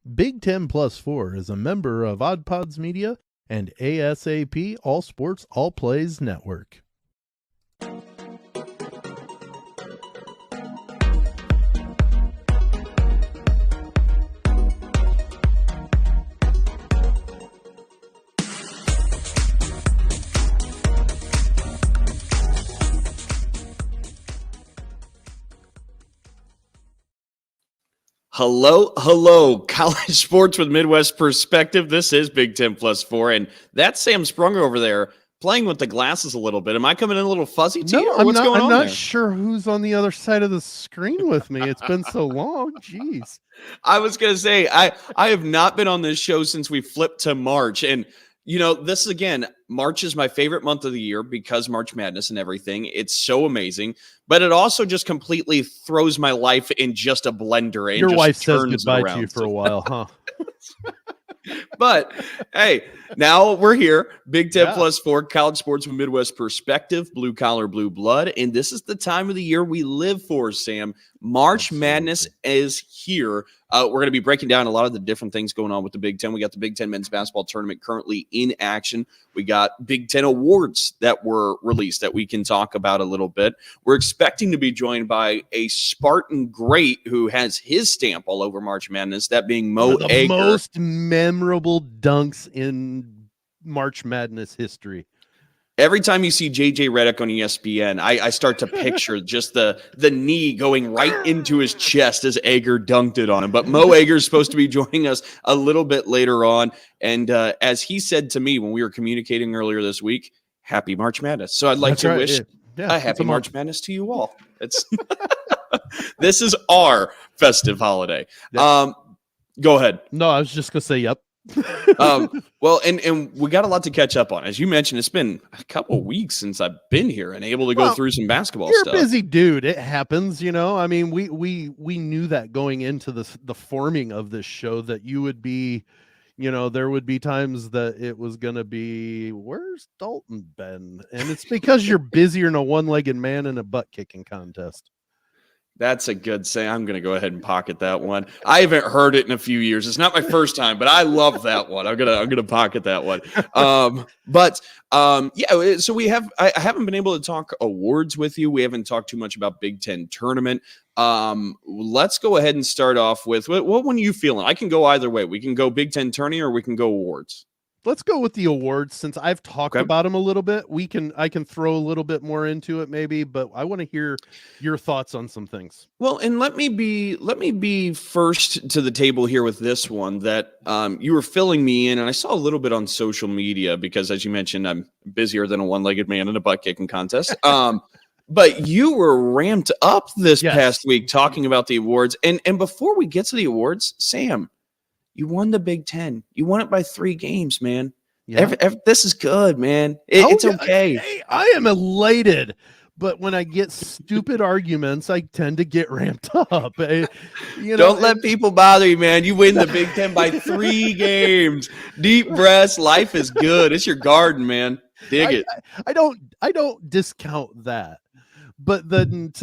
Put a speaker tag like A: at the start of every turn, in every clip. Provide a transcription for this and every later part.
A: Big Ten Plus 4 is a member of Odd Pods Media and ASAP All Sports All Plays Network.
B: Hello, college sports with Midwest perspective. This is Big Ten Plus 4, and that's Sam Sprunger over there playing with the glasses a little bit. Am I coming in a little fuzzy to you, or what's going on
A: I'm not
B: there?
A: sure who's on the other side of the screen with me. It's been so long. Jeez.
B: I was going to say, I have not been on this show since we flipped to March, and you know, this again, March is my favorite month of the year because March Madness and everything. It's so amazing, but it also just completely throws my life in just a blender. And
A: Your
B: just
A: wife says
B: turns it
A: goodbye to
B: around.
A: you for a while, huh?
B: But hey, now we're here. Big Ten
A: Yeah.
B: Plus 4, college sports with Midwest perspective, blue collar, blue blood. And this is the time of the year we live for, Sam. March
A: Absolutely.
B: Madness is here. We're going to be breaking down a lot of the different things going on with the Big Ten. We got the Big Ten men's basketball tournament currently in action. We got Big Ten awards that were released that we can talk about a little bit. We're expecting to be joined by a Spartan great who has his stamp all over March Madness, that being Moe
A: One of the
B: Ager.
A: most memorable dunks in March Madness history.
B: Every time you see JJ Redick on ESPN, I start to picture just the knee going right into his chest as Ager dunked it on him. But Moe Ager is supposed to be joining us a little bit later on. And as he said to me when we were communicating earlier this week, happy March Madness. So I'd like to wish a happy March Madness to you all. It's this is our festive holiday.
A: Yep.
B: Go ahead.
A: No, I was just going to say, yep.
B: Well, and we got a lot to catch up on. As you mentioned, it's been a couple of weeks since I've been here and able to go through some basketball
A: you're
B: stuff.
A: You're a busy dude. It happens, you know. I mean, we knew that going into the forming of this show that you would be, you know, there would be times that it was going to be, where's Dalton been? And it's because you're busier than a one-legged man in a butt kicking contest.
B: That's a good say. I'm going to go ahead and pocket that one. I haven't heard it in a few years. It's not my first time, but I love that one. I'm gonna pocket that one. Yeah. So I haven't been able to talk awards with you. We haven't talked too much about Big Ten tournament. Let's go ahead and start off with what one are you feeling? I can go either way. We can go Big Ten tourney or we can go awards.
A: Let's go with the awards since I've talked about them a little bit. I can throw a little bit more into it maybe, but I want to hear your thoughts on some things.
B: Well, and let me be first to the table here with this one that you were filling me in, and I saw a little bit on social media because, as you mentioned, I'm busier than a one-legged man in a butt kicking contest. But you were ramped up this past week talking about the awards, and before we get to the awards, Sam, you won the Big Ten. You won it by 3 games, man. Yeah. This is good, man. It's okay.
A: Hey, I am elated. But when I get stupid arguments, I tend to get ramped up.
B: Don't let people bother you, man. You win the Big Ten by 3 games. Deep breaths. Life is good. It's your garden, man. Dig it.
A: I don't discount that. But then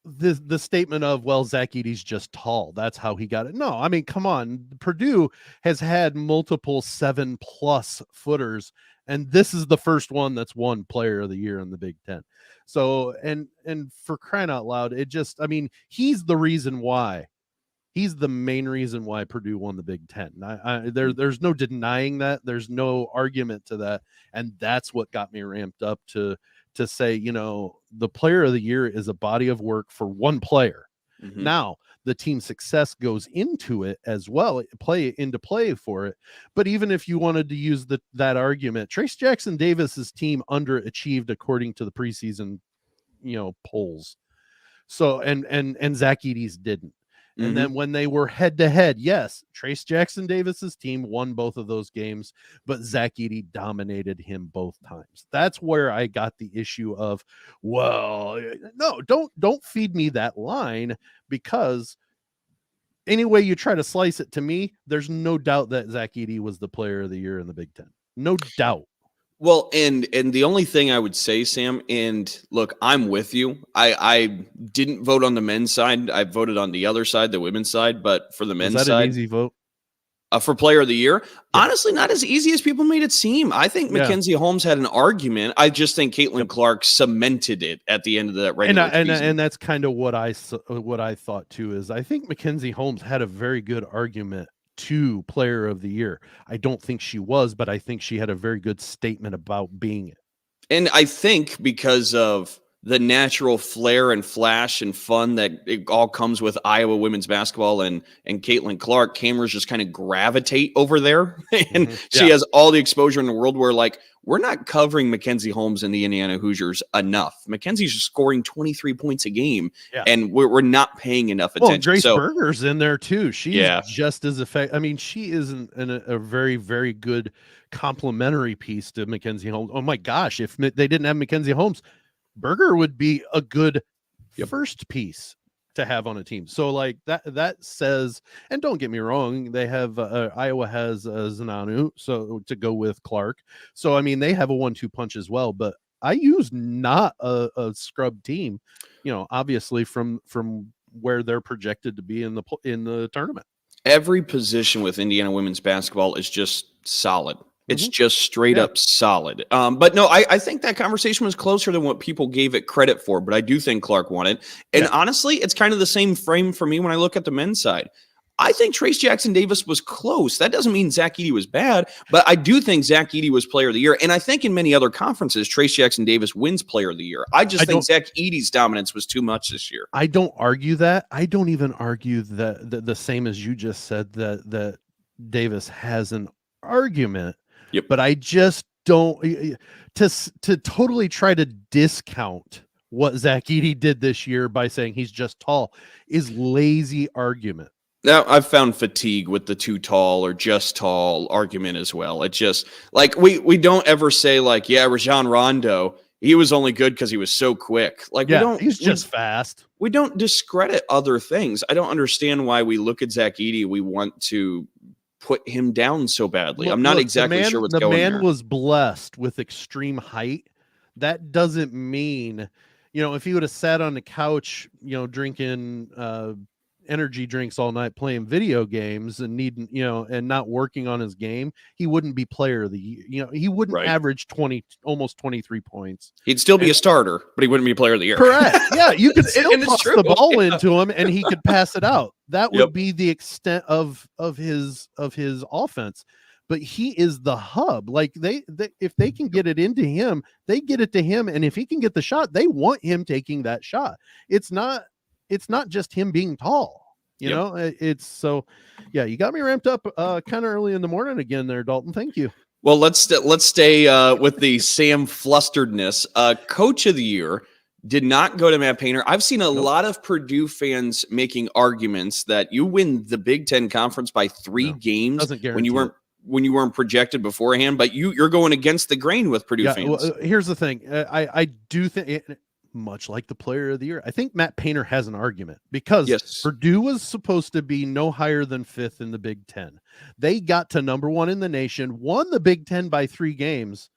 A: the statement of, well, Zach Edey's just tall. That's how he got it. No, I mean, come on. Purdue has had multiple 7+ footers, and this is the first one that's won Player of the Year in the Big Ten. So, and for crying out loud, it just, I mean, he's the reason why. He's the main reason why Purdue won the Big Ten. There's no denying that. There's no argument to that. And that's what got me ramped up to say, you know, the Player of the Year is a body of work for one player. Mm-hmm. Now, the team success goes into it as well, play for it. But even if you wanted to use that argument, Trace Jackson Davis's team underachieved according to the preseason, you know, polls. So and Zach Edey's didn't. And mm-hmm. then when they were head to head, yes, Trace Jackson Davis's team won both of those games, but Zach Edey dominated him both times. That's where I got the issue of, well, no, don't feed me that line, because any way you try to slice it, to me, there's no doubt that Zach Edey was the Player of the Year in the Big Ten. No doubt.
B: Well, and the only thing I would say, Sam, and look, I'm with you. I didn't vote on the men's side. I voted on the other side, the women's side. But for the
A: Was
B: men's
A: that an
B: side,
A: easy vote?
B: for player of the year,
A: Yeah.
B: honestly, not as easy as people made it seem. I think
A: Yeah.
B: Mackenzie Holmes had an argument. I just think Caitlin
A: Yep.
B: Clark cemented it at the end of that regular season.
A: And that's kind of what I thought too. Is I think Mackenzie Holmes had a very good argument to player of the year. I don't think she was, but I think she had a very good statement about being it.
B: And I think because of the natural flair and flash and fun that it all comes with Iowa women's basketball and Caitlin Clark, cameras just kind of gravitate over there. And she has all the exposure in the world where, like, we're not covering Mackenzie Holmes and the Indiana Hoosiers enough. Mackenzie's just scoring 23 points a game, and we're not paying enough attention.
A: Grace Berger's in there too. She's just as effective. I mean, she is a very, very good complementary piece to Mackenzie Holmes. Oh my gosh, if they didn't have Mackenzie Holmes, Berger would be a good first piece to have on a team. So like that says, and don't get me wrong, they have Iowa has Zananu, so to go with Clark. So I mean, they have a 1-2 punch as well. But IU's not a scrub team, obviously from where they're projected to be in the tournament.
B: Every position with Indiana women's basketball is just solid. It's just straight up solid. But no, I think that conversation was closer than what people gave it credit for. But I do think Clark won it. And honestly, it's kind of the same frame for me when I look at the men's side. I think Trace Jackson-Davis was close. That doesn't mean Zach Edey was bad, but I do think Zach Edey was player of the year. And I think in many other conferences, Trace Jackson-Davis wins player of the year. I think Zach Edey's dominance was too much this year.
A: I don't argue that. I don't even argue that the same as you just said, that Davis has an argument.
B: Yep.
A: But I just don't to totally try to discount what Zach Edey did this year by saying he's just tall is lazy argument.
B: Now, I've found fatigue with the too tall or just tall argument as well. It just, like, we don't ever say, like, Rajon Rondo, he was only good because he was so quick. Like,
A: he's just fast.
B: We don't discredit other things. I don't understand why we look at Zach Edey, we want to put him down so badly. I'm not exactly sure what's going on.
A: The man was blessed with extreme height. That doesn't mean, if he would have sat on the couch, drinking energy drinks all night, playing video games and and not working on his game, he wouldn't be player of the year. He wouldn't average almost 23 points.
B: He'd still be a starter, but he wouldn't be player of the year.
A: Correct. Yeah, you could still toss the ball into him and he could pass it out. That would be the extent of his offense. But he is the hub. Like they if they can get it into him, they get it to him, and if he can get the shot, they want him taking that shot. It's not just him being tall, it's so, you got me ramped up kind of early in the morning again there, Dalton. Thank you.
B: Well, let's stay with the Sam flusteredness. Coach of the year did not go to Matt Painter. I've seen a lot of Purdue fans making arguments that you win the Big Ten Conference by 3 games when you weren't projected beforehand, but you're going against the grain with Purdue fans.
A: Well, here's the thing. I do think, much like the player of the year, I think Matt Painter has an argument because Purdue was supposed to be no higher than 5th in the Big Ten. They got to number 1 in the nation, won the Big Ten by 3 games,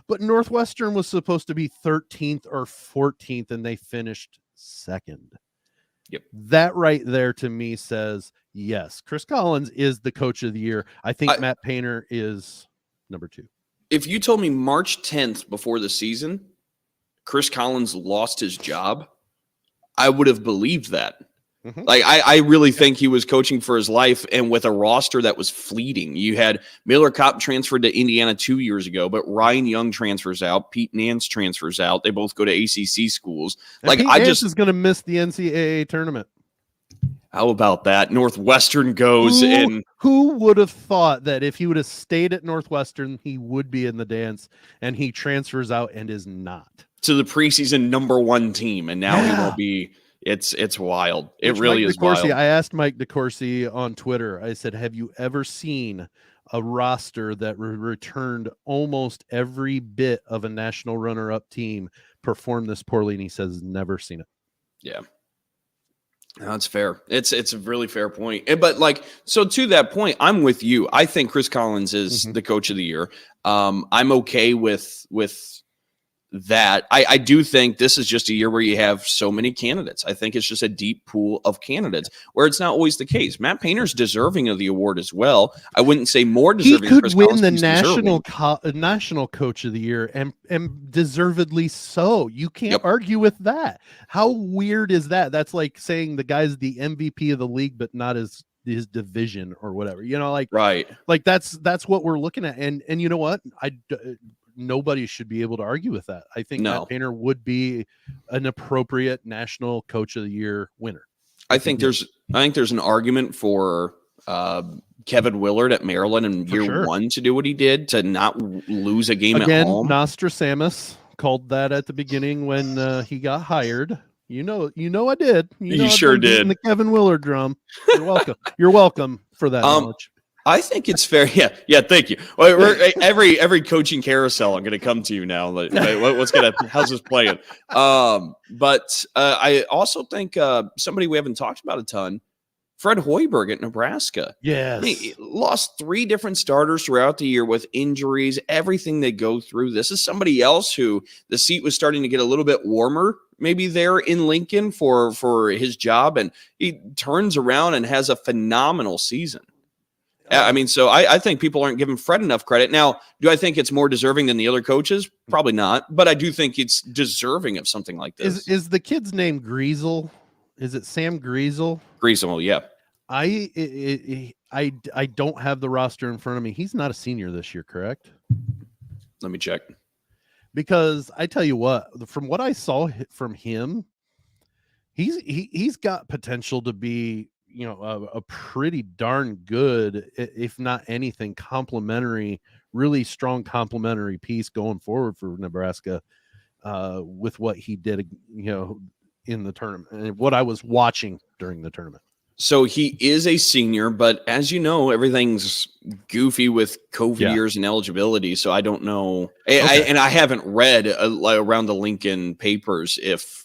A: but Northwestern was supposed to be 13th or 14th, and they finished 2nd.
B: Yep.
A: That right there to me says, yes, Chris Collins is the coach of the year. I think Matt Painter is number 2.
B: If you told me March 10th before the season, Chris Collins lost his job, I would have believed that. Like, I really think he was coaching for his life, and with a roster that was fleeting. You had Miller Kopp transferred to Indiana 2 years ago, but Ryan Young transfers out. Pete Nance transfers out. They both go to ACC schools.
A: And Pete Nance is going to miss the NCAA tournament.
B: How about that? Northwestern goes in.
A: Who would have thought that if he would have stayed at Northwestern, he would be in the dance, and he transfers out and is not.
B: To the preseason number 1 team, and now he won't be. It's wild. It really is wild.
A: I asked Mike DeCourcy on Twitter. I said, "Have you ever seen a roster that returned almost every bit of a national runner-up team perform this poorly?" And he says, "Never seen it."
B: Yeah. That's fair. It's a really fair point. But like, so to that point, I'm with you. I think Chris Collins is the coach of the year. I'm okay with that. I do think this is just a year where you have so many candidates. I think it's just a deep pool of candidates where it's not always the case. Matt Painter's deserving of the award as well. I wouldn't say more deserving.
A: He could
B: Chris
A: win
B: Collins,
A: the
B: deserving.
A: national coach of the year, and deservedly so. You can't argue with that. How weird is that? That's like saying the guy's the MVP of the league, but not his division or whatever.
B: Right.
A: Like that's what we're looking at. And you know what? Nobody should be able to argue with that. I think Matt Painter would be an appropriate national coach of the year winner.
B: I think there's an argument for Kevin Willard at Maryland in year one to do what he did, to not lose a game at home.
A: Nostradamus called that at the beginning when he got hired. You know, I did.
B: You sure did.
A: The Kevin Willard drum. You're welcome. You're welcome for that knowledge.
B: I think it's fair. Yeah. Thank you. Every coaching carousel, I'm going to come to you now. How's this playing? But I also think somebody we haven't talked about a ton, Fred Hoiberg at Nebraska.
A: Yes.
B: He lost 3 different starters throughout the year with injuries, everything they go through. This is somebody else who the seat was starting to get a little bit warmer, maybe there in Lincoln for his job. And he turns around and has a phenomenal season. I mean, so I think people aren't giving Fred enough credit. Now, do I think it's more deserving than the other coaches? Probably not. But I do think it's deserving of something like this.
A: Is the kid's name Griesel? Is it Sam Griesel?
B: Griesel, yeah.
A: I don't have the roster in front of me. He's not a senior this year, correct?
B: Let me check.
A: Because I tell you what, from what I saw from him, he's got potential to be, a pretty darn good, if not anything, really strong complementary piece going forward for Nebraska with what he did, in the tournament and what I was watching during the tournament.
B: So he is a senior, but as you know, everything's goofy with COVID years and eligibility. So I don't know. Okay. I haven't read around the Lincoln papers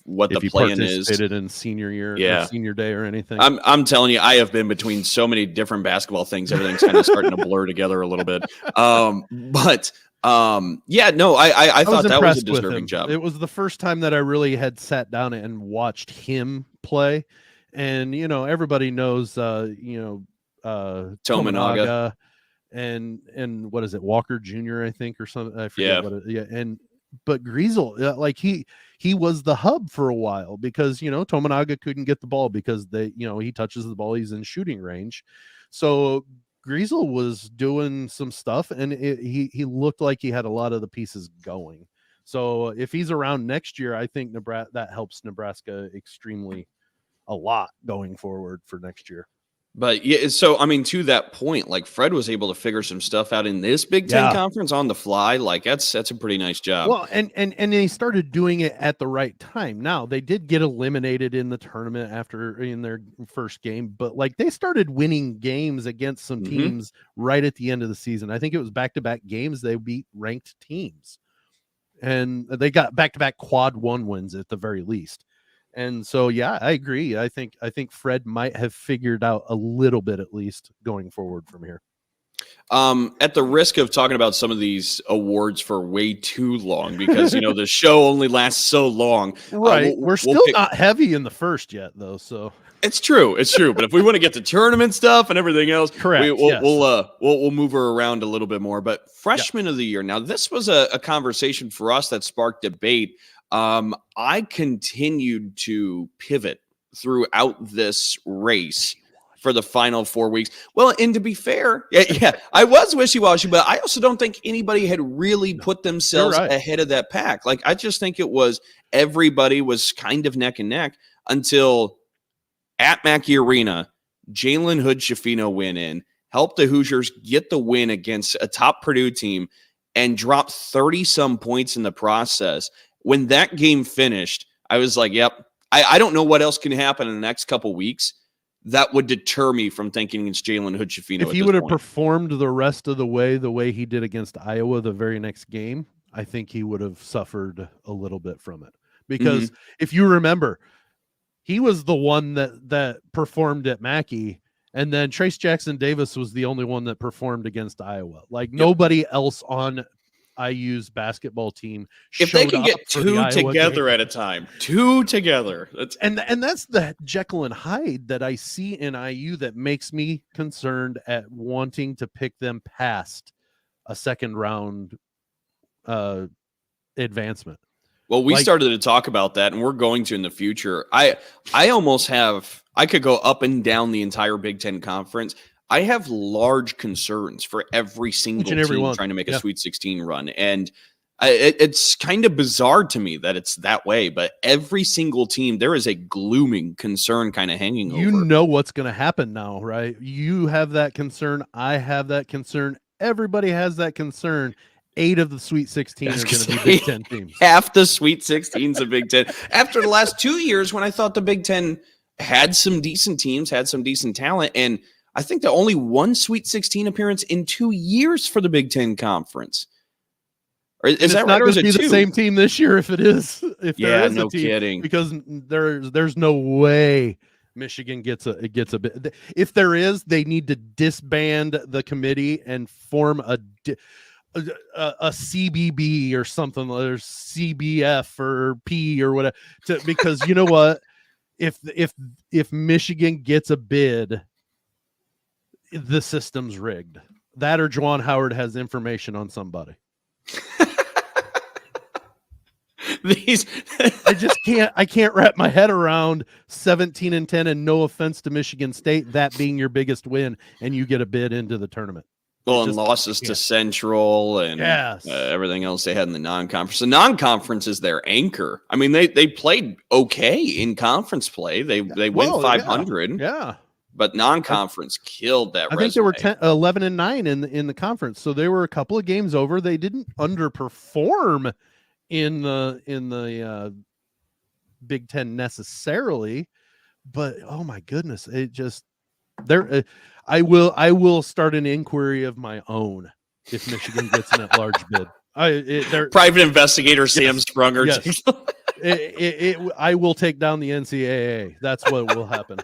B: what the plan is.
A: Participated in senior year, or senior day, or anything.
B: I'm telling you, I have been between so many different basketball things. Everything's kind of starting to blur together a little bit. I thought that was a deserving job.
A: It was the first time that I really had sat down and watched him play. And everybody knows
B: Tominaga
A: and what is it, Walker Jr., I think, or something. I forget what but Griesel, he was the hub for a while because Tominaga couldn't get the ball because he touches the ball, he's in shooting range. So Griesel was doing some stuff, and he looked like he had a lot of the pieces going. So if he's around next year, I think that helps Nebraska extremely a lot going forward for next year.
B: But so I mean, to that point, like Fred was able to figure some stuff out in this Big Ten conference on the fly. Like that's a pretty nice job.
A: Well, and he started doing it at the right time. Now they did get eliminated in the tournament in their first game, but like they started winning games against some teams right at the end of the season. I think it was back-to-back games. They beat ranked teams, and they got back-to-back quad 1 wins at the very least. And so, I agree. I think Fred might have figured out a little bit, at least, going forward from here.
B: At the risk of talking about some of these awards for way too long, because the show only lasts so long.
A: Right. We're still not heavy in the first yet, though. So
B: it's true. But if we want to get to tournament stuff and everything else,
A: correct.
B: We'll move her around a little bit more. But freshman of the year. Now, this was a conversation for us that sparked debate. I continued to pivot throughout this race for the final 4 weeks. Well, and to be fair, I was wishy-washy, but I also don't think anybody had really put themselves ahead of that pack. Like, I just think everybody was kind of neck and neck until at Mackey Arena, Jalen Hood-Schifino went in, helped the Hoosiers get the win against a top Purdue team, and dropped 30-some points in the process. When that game finished, I was like, yep, I don't know what else can happen in the next couple weeks that would deter me from thinking it's Jalen Hood-Schifino.
A: If he would have performed the rest of the way he did against Iowa the very next game, I think he would have suffered a little bit from it. Because if you remember, He was the one that performed at Mackey, and then Trace Jackson Davis was the only one that performed against Iowa. Like nobody else on IU's basketball team
B: if they
A: showed
B: can
A: up
B: get
A: for the
B: two
A: Iowa
B: together
A: game.
B: at a time, two together.
A: And that's the Jekyll and Hyde that I see in IU that makes me concerned at wanting to pick them past a second round advancement.
B: Well, we started to talk about that, and we're going to in the future. I almost have – I could go up and down the entire Big Ten Conference. I have large concerns for every single team trying to make a Sweet 16 run. And it's kind of bizarre to me that it's that way, but every single team, there is a glooming concern kind of hanging over.
A: You know what's going to happen now, right? You have that concern. I have that concern. Everybody has that concern. 8 of the Sweet 16 are going to be Big Ten teams.
B: Half the Sweet 16's a Big Ten. After the last 2 years when I thought the Big Ten had some decent teams, had some decent talent, and I think the only one Sweet 16 appearance in 2 years for the Big Ten Conference. Is that right? Or is it
A: be the same team this year if it is? If there is
B: no
A: a team,
B: kidding.
A: Because there's no way Michigan gets a bit. If there is, they need to disband the committee and form a CBB or something, or CBF or P or whatever. Because you know what, if Michigan gets a bid, the system's rigged. That or Juwan Howard has information on somebody. I can't wrap my head around 17-10, and no offense to Michigan State, that being your biggest win and you get a bid into the tournament.
B: Well, and losses to Central and everything else they had in the non-conference. The non-conference is their anchor. I mean, they played okay in conference play. They went 500.
A: Yeah.
B: But non-conference killed that.
A: I think they were 11-9 in the conference, so they were a couple of games over. They didn't underperform in the Big Ten necessarily, but oh my goodness, it just there. I will start an inquiry of my own if Michigan gets an at-large bid.
B: Private investigator Sam Sprunger.
A: Yes. I will take down the NCAA. That's what will happen.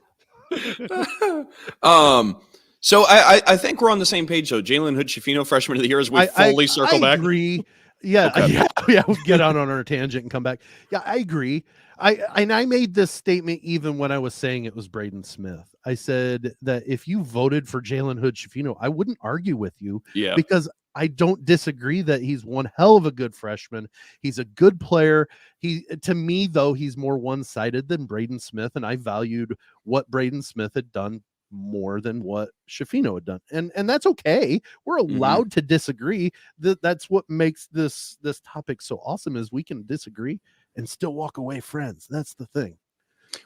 B: So I think we're on the same page though. Jalen Hood-Schifino, freshman of the year, as we fully circle back.
A: I agree. Yeah, okay. yeah. We'll get on our tangent and come back. Yeah, I agree. I made this statement even when I was saying it was Braden Smith. I said that if you voted for Jalen Hood-Schifino, I wouldn't argue with you.
B: Yeah.
A: Because I don't disagree that he's one hell of a good freshman. He's a good player. To me, though, he's more one-sided than Braden Smith, and I valued what Braden Smith had done more than what Schifino had done. And that's okay. We're allowed to disagree. That's what makes this topic so awesome, is we can disagree and still walk away friends. That's the thing.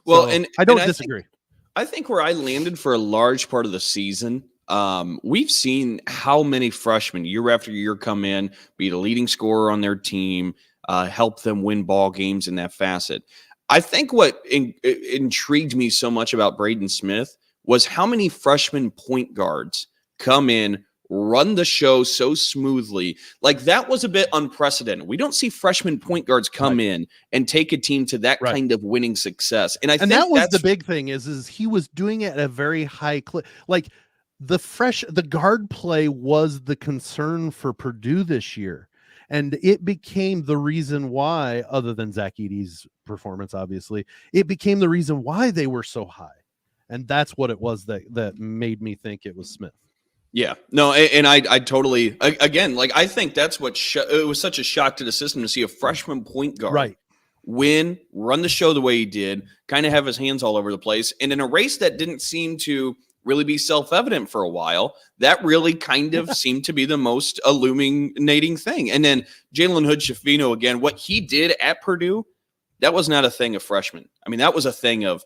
B: Well,
A: so,
B: and
A: I don't disagree.
B: I think where I landed for a large part of the season, we've seen how many freshmen year after year come in, be the leading scorer on their team, help them win ball games in that facet. I think what intrigued me so much about Braden Smith was how many freshman point guards come in, run the show so smoothly. Like, that was a bit unprecedented. We don't see freshman point guards come in and take a team to that kind of winning success. And I think
A: that was the big thing is he was doing it at a very high clip. Like, the guard play was the concern for Purdue this year. And it became the reason why, other than Zach Edey's performance, obviously, it became the reason why they were so high. And that's what it was that made me think it was Smith.
B: Yeah, no, and I totally, again, like, I think that's what it was such a shock to the system to see a freshman point guard win, run the show the way he did, kind of have his hands all over the place. And in a race that didn't seem to really be self-evident for a while, that really kind of seemed to be the most illuminating thing. And then Jalen Hood-Schifino, again, what he did at Purdue, that was not a thing of freshmen. I mean, that was a thing of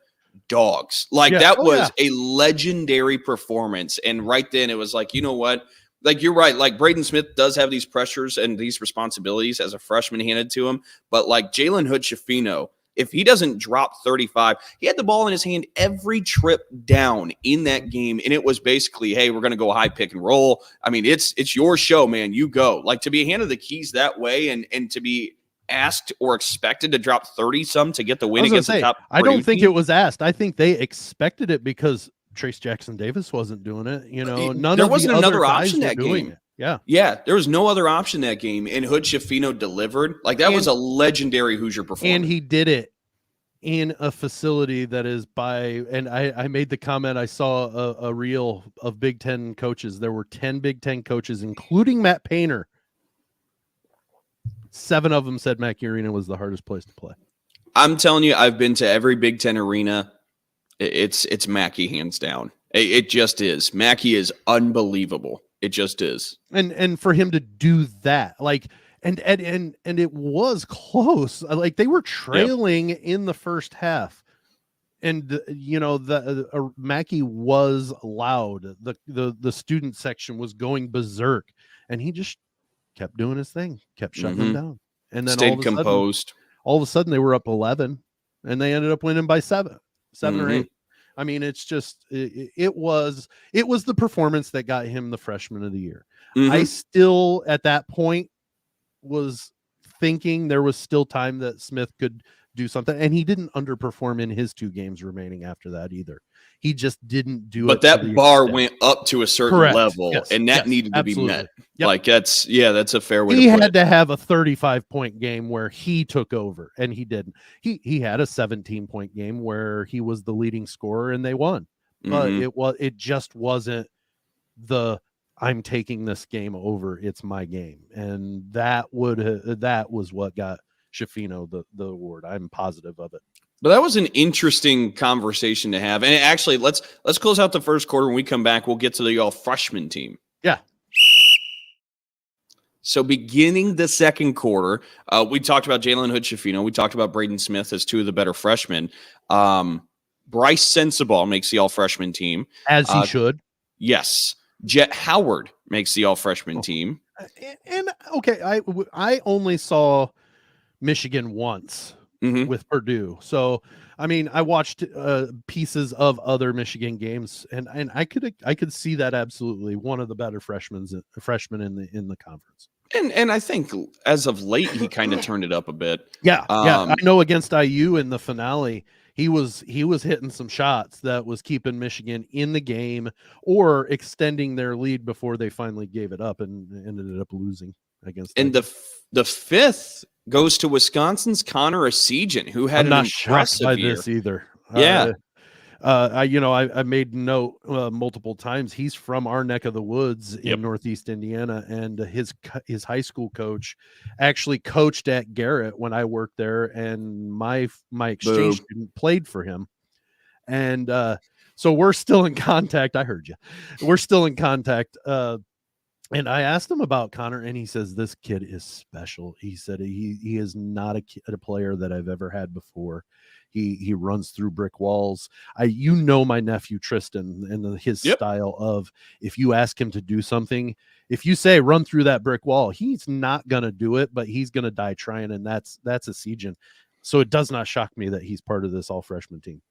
B: dogs. Like, that was a legendary performance. And right then it was like, you know what? Like, you're right. Like, Braden Smith does have these pressures and these responsibilities as a freshman handed to him. But like Jalen Hood-Schifino, if he doesn't drop 35, he had the ball in his hand every trip down in that game. And it was basically, hey, we're going to go high pick and roll. I mean, it's your show, man. You go. Like, to be handed the keys that way and to be asked or expected to drop 30-some to get the
A: I
B: win
A: was gonna
B: against the
A: say,
B: top
A: I don't
B: Purdue
A: think
B: team?
A: it was asked. I think they expected it because Trace Jackson Davis wasn't doing it. None
B: There
A: of the
B: wasn't
A: other
B: another
A: guys
B: option
A: were
B: that
A: doing
B: game.
A: it. Yeah.
B: Yeah, there was no other option that game, and Hood Schifino delivered. Like, that was a legendary Hoosier performance.
A: And he did it in a facility that is and I made the comment, I saw a reel of Big Ten coaches. There were 10 Big Ten coaches, including Matt Painter. 7 of them said Mackey Arena was the hardest place to play.
B: I'm telling you, I've been to every Big Ten arena. It's Mackey hands down. It just is. Mackey is unbelievable. It just is.
A: And for him to do that, like, and it was close. Like, they were trailing in the first half, and the Mackey was loud. The student section was going berserk, and he just kept doing his thing, kept shutting them down, and then
B: stayed composed.
A: All of a sudden they were up 11, and they ended up winning by 7 or 8. I mean, it's just it was the performance that got him the freshman of the year. I still, at that point, was thinking there was still time that Smith could do something, and he didn't underperform in his 2 games remaining after that either. He just didn't do it.
B: But that bar went up to a certain level, and that needed to be met.
A: Yep.
B: Like, that's a fair way
A: he
B: to put it.
A: had to have a 35-point game where he took over, and he didn't. He had a 17-point game where he was the leading scorer and they won. But it just wasn't the I'm taking this game over, it's my game. And that was what got Schifino the award. I'm positive of it.
B: But that was an interesting conversation to have. And actually, let's close out the first quarter. When we come back, we'll get to the all freshman team.
A: Yeah.
B: So beginning the second quarter, we talked about Jalen Hood Schifino. We talked about Braden Smith as 2 of the better freshmen. Bryce Sensabaugh makes the all freshman team.
A: As he should.
B: Yes. Jet Howard makes the all freshman team.
A: And okay, I only saw Michigan once with Purdue. So, I mean, I watched pieces of other Michigan games, and I could see that absolutely one of the better freshmen in the conference.
B: And I think as of late, he kind of turned it up a bit.
A: Yeah. I know against IU in the finale, he was hitting some shots that was keeping Michigan in the game or extending their lead before they finally gave it up and ended up losing against.
B: And the fifth goes to Wisconsin's Connor Asijan, who had an impressive year.
A: This either.
B: Yeah.
A: I made note multiple times. He's from our neck of the woods in Northeast Indiana, and his high school coach actually coached at Garrett when I worked there, and my exchange student played for him, and so we're still in contact. I heard you. We're still in contact. And I asked him about Connor, and he says, this kid is special. He said he is not a player that I've ever had before. He runs through brick walls. My nephew Tristan and his style of, if you ask him to do something, if you say run through that brick wall, he's not gonna do it, but he's gonna die trying, and that's Asijan. So it does not shock me that he's part of this all freshman team.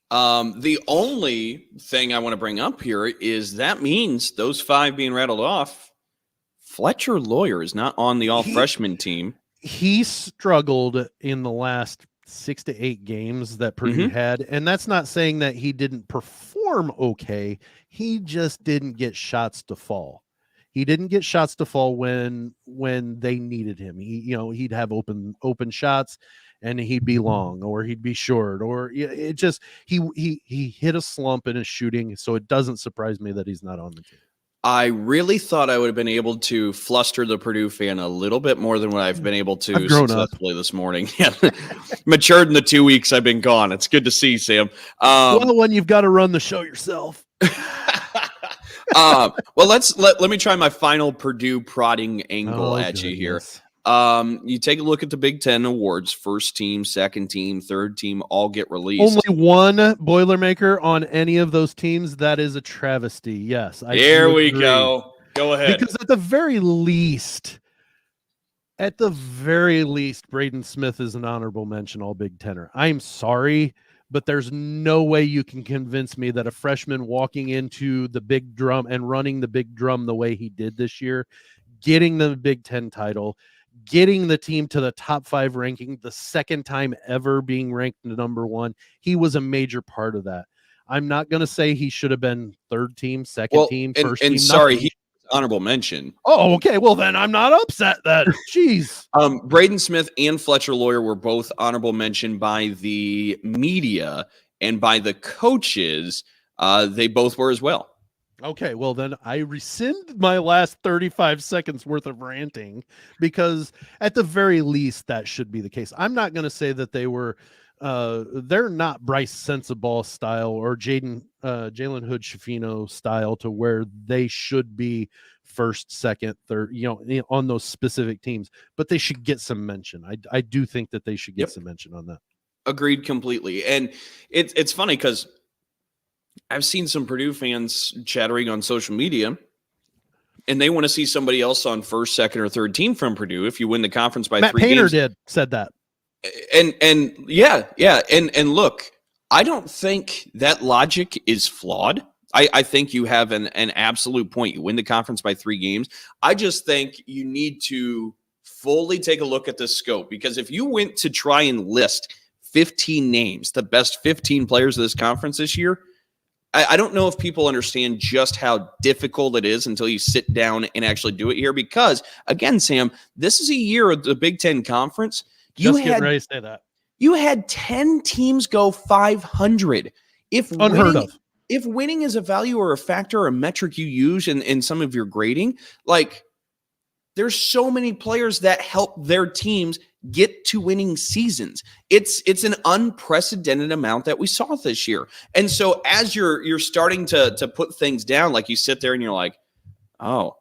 B: The only thing I want to bring up here is that means those 5 being rattled off, Fletcher Lawyer is not on the all freshman team.
A: He struggled in the last 6 to 8 games that Purdue had, and that's not saying that he didn't perform okay. He just didn't get shots to fall. He didn't get shots to fall when they needed him. He'd have open shots, and he'd be long or he'd be short, or it just he hit a slump in his shooting. So it doesn't surprise me that he's not on the team.
B: I really thought I would have been able to fluster the Purdue fan a little bit more than what I've been able to successfully this morning. Yeah, matured in the 2 weeks I've been gone. It's good to see, Sam.
A: Well, when you've got to run the show yourself.
B: Well, let me try my final Purdue prodding angle at you here. You take a look at the Big Ten awards. First team, second team, third team all get released.
A: Only one Boilermaker on any of those teams. That is a travesty. Yes.
B: There we go. Go ahead.
A: Because at the very least, Braden Smith is an honorable mention all Big Tenner. I'm sorry, but there's no way you can convince me that a freshman walking into the big drum and running the big drum the way he did this year, getting the Big Ten title, getting the team to the top 5 ranking, the second time ever being ranked number 1. He was a major part of that. I'm not going to say he should have been third team, second team, first team.
B: Sorry,
A: nothing.
B: he honorable mention.
A: Oh, okay. Well, then I'm not upset then. Jeez.
B: Braden Smith and Fletcher Lawyer were both honorable mention by the media, and by the coaches, they both were as well.
A: Okay, well then I rescind my last 35 seconds worth of ranting, because at the very least that should be the case. I'm not going to say that they were they're not Bryce Sensabaugh style or Jalen Hood Schifino style to where they should be first, second, third, on those specific teams, but they should get some mention. I do think that they should get some mention on that.
B: Agreed completely. And it's funny because I've seen some Purdue fans chattering on social media, and they want to see somebody else on first, second, or third team from Purdue if you win the conference by
A: Matt
B: 3
A: Painter
B: games.
A: said that.
B: And yeah. And look, I don't think that logic is flawed. I think you have an absolute point. You win the conference by 3 games. I just think you need to fully take a look at the scope, because if you went to try and list 15 names, the best 15 players of this conference this year, I don't know if people understand just how difficult it is until you sit down and actually do it here. Because, again, Sam, this is a year of the Big Ten Conference.
A: Getting ready to say that.
B: You had 10 teams go 500.
A: Unheard of.
B: If winning is a value or a factor or a metric you use in some of your grading, like, there's so many players that help their teams get to winning seasons. It's an unprecedented amount that we saw this year. And so as you're starting to put things down, like, you sit there and you're like, oh,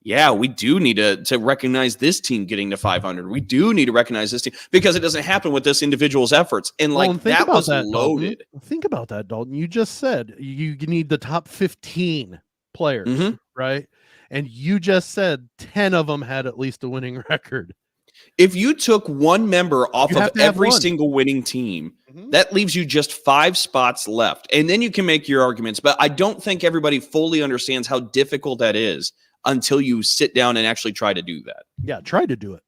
B: yeah, we do need to recognize this team getting to 500. We do need to recognize this team, because it doesn't happen with this individual's efforts. And that was loaded.
A: Dalton. Think about that, Dalton. You just said you need the top 15 players, right? And you just said 10 of them had at least a winning record.
B: If you took one member off of every single winning team, that leaves you just 5 spots left. And then you can make your arguments. But I don't think everybody fully understands how difficult that is until you sit down and actually try to do that.
A: Yeah, try to do it.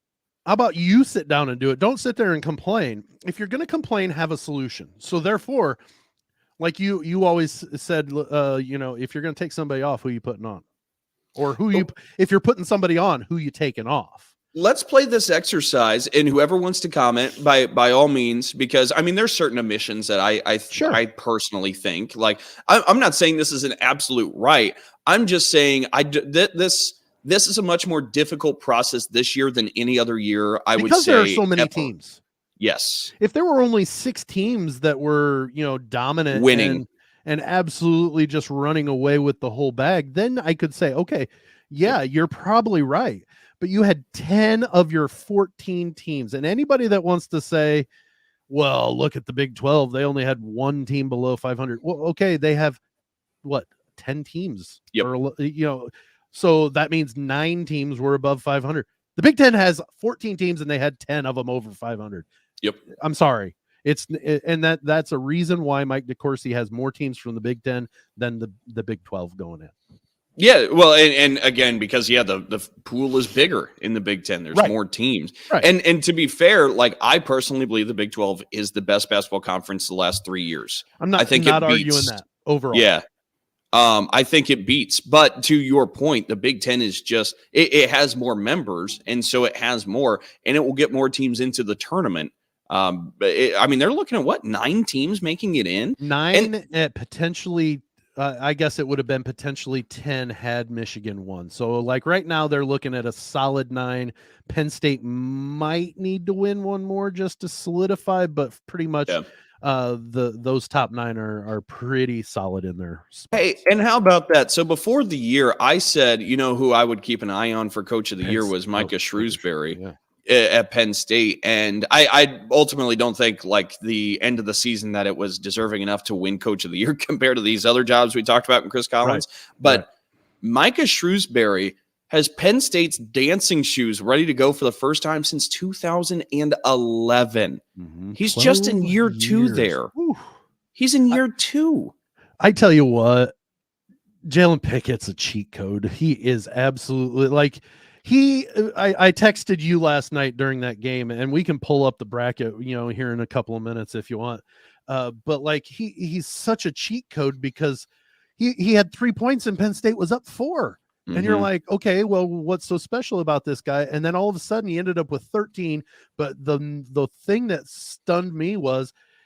A: How about you sit down and do it? Don't sit there and complain. If you're going to complain, have a solution. So therefore, like you always said, if you're going to take somebody off, who are you putting on? Or if you're putting somebody on, who you taking off?
B: Let's play this exercise, and whoever wants to comment, by all means, because I mean, there's certain omissions that I personally think, like, I'm not saying this is an absolute right. I'm just saying this is a much more difficult process this year than any other year. I would say,
A: because there are so many teams.
B: Yes.
A: If there were only 6 teams that were, dominant,
B: winning,
A: and absolutely just running away with the whole bag, then I could say, okay, yeah, you're probably right. But you had 10 of your 14 teams. And anybody that wants to say, well, look at the Big 12, they only had 1 team below 500. Well, okay, they have, 10 teams?
B: Yep.
A: Or, so that means 9 teams were above 500. The Big 10 has 14 teams, and they had 10 of them over 500.
B: Yep.
A: I'm sorry. That's a reason why Mike DeCourcy has more teams from the Big 10 than the Big 12 going in.
B: Yeah, well, and again, because the pool is bigger in the Big Ten. There's more teams,
A: right.
B: And to be fair, like, I personally believe the Big 12 is the best basketball conference the last 3 years.
A: I think not arguing that overall.
B: Yeah, I think it beats. But to your point, the Big Ten is just it has more members, and so it has more, and it will get more teams into the tournament. They're looking at 9 teams making it in,
A: 9 at potentially. I guess it would have been potentially 10 had Michigan won. So, like, right now they're looking at a solid 9. Penn State might need to win one more just to solidify, but pretty much those top 9 are pretty solid in their spots.
B: Hey, and how about that? So before the year, I said, who I would keep an eye on for Coach of the Year was Micah Shrewsbury. At Penn State, and I ultimately don't think, like, the end of the season that it was deserving enough to win Coach of the Year compared to these other jobs we talked about in Chris Collins. But Micah Shrewsbury has Penn State's dancing shoes ready to go for the first time since 2011. He's just in year 2 there. Ooh. He's in year 2.
A: I tell you what, Jalen Pickett's a cheat code. He is absolutely, like, I texted you last night during that game, and we can pull up the bracket, here in a couple of minutes if you want. But like he's such a cheat code because he had 3 points and Penn State was up 4. And you're like, okay, well, what's so special about this guy? And then all of a sudden he ended up with 13. But the thing that stunned me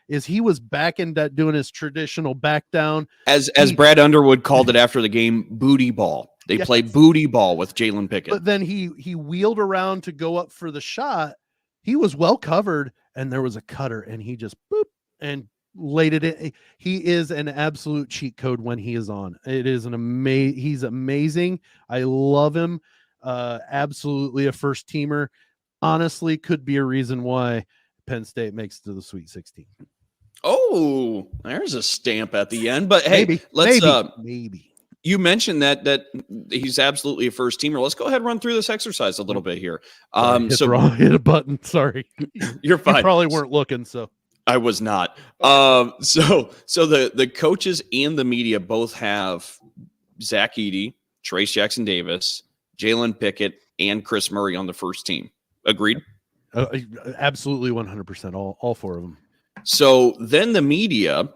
A: is he was back in that doing his traditional back down.
B: As Brad Underwood called it after the game, booty ball. They play booty ball with Jalen Pickett.
A: But then he wheeled around to go up for the shot. He was well covered, and there was a cutter, and he just boop and laid it in. He is an absolute cheat code when he is on. It is he's amazing. I love him. Absolutely a first teamer. Honestly, could be a reason why Penn State makes it to the Sweet 16.
B: Oh, there's a stamp at the end. But hey,
A: maybe.
B: You mentioned that he's absolutely a first teamer. Let's go ahead and run through this exercise a little bit here.
A: Hit a button. Sorry.
B: You're fine.
A: You probably weren't looking, so.
B: I was not. So the coaches and the media both have Zach Edey, Trace Jackson Davis, Jalen Pickett, and Chris Murray on the first team. Agreed?
A: Absolutely 100%. All 4 of them.
B: So then the media